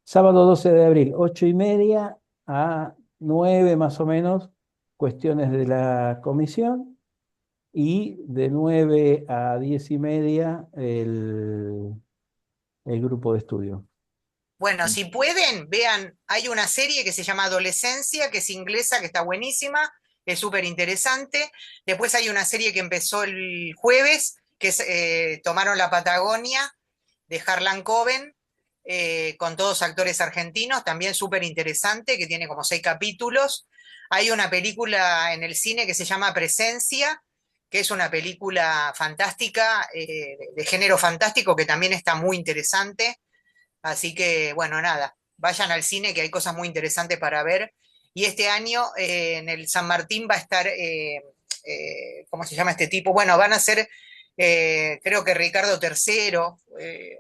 Sábado 12 de abril, 8:30 a 9 más o menos, cuestiones de la comisión, y de 9 a 10:30 el grupo de estudio. Bueno, si pueden, vean, hay una serie que se llama Adolescencia, que es inglesa, que está buenísima, es súper interesante. Después hay una serie que empezó el jueves, que es Tomaron la Patagonia, de Harlan Coben, con todos actores argentinos, también súper interesante, que tiene como 6 capítulos. Hay una película en el cine que se llama Presencia, que es una película fantástica, de género fantástico, que también está muy interesante. Así que, bueno, nada, vayan al cine, que hay cosas muy interesantes para ver. Y este año en el San Martín va a estar, ¿cómo se llama este tipo? Bueno, van a ser, creo que Ricardo III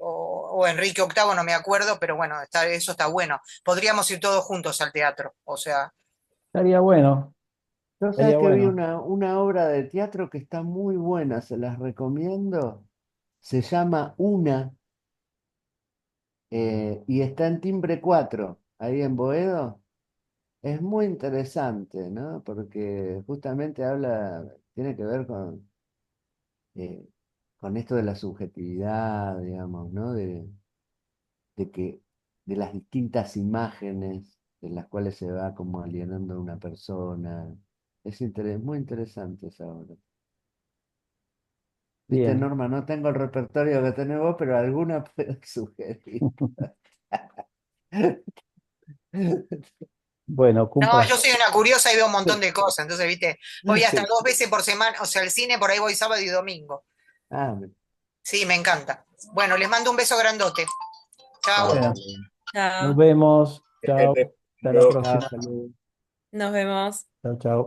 o Enrique VIII, no me acuerdo, pero bueno, eso está bueno. Podríamos ir todos juntos al teatro, o sea, Estaría bueno, Yo sabes estaría que vi bueno. una obra de teatro que está muy buena, se las recomiendo. Se llama Una, y está en Timbre 4 ahí en Boedo. Es muy interesante, ¿no? Porque justamente tiene que ver eh, con esto de la subjetividad, digamos, ¿no? De que, de las distintas imágenes de las cuales se va como alienando a una persona. Muy interesante esa obra. Viste, Bien. Norma, no tengo el repertorio que tenés vos, pero alguna puedo sugerir. Bueno, no, cumpla. yo soy una curiosa y veo un montón de cosas, entonces, viste, voy hasta Sí. 2 veces por semana, o sea, al cine por ahí voy sábado y domingo. Ah, Sí, me encanta. Bueno, les mando un beso grandote. Chao. Bueno, dale. nos Chao. vemos. Chao. Gente, Hasta la Chao, próxima. saludos. Nos vemos. Chao, chao.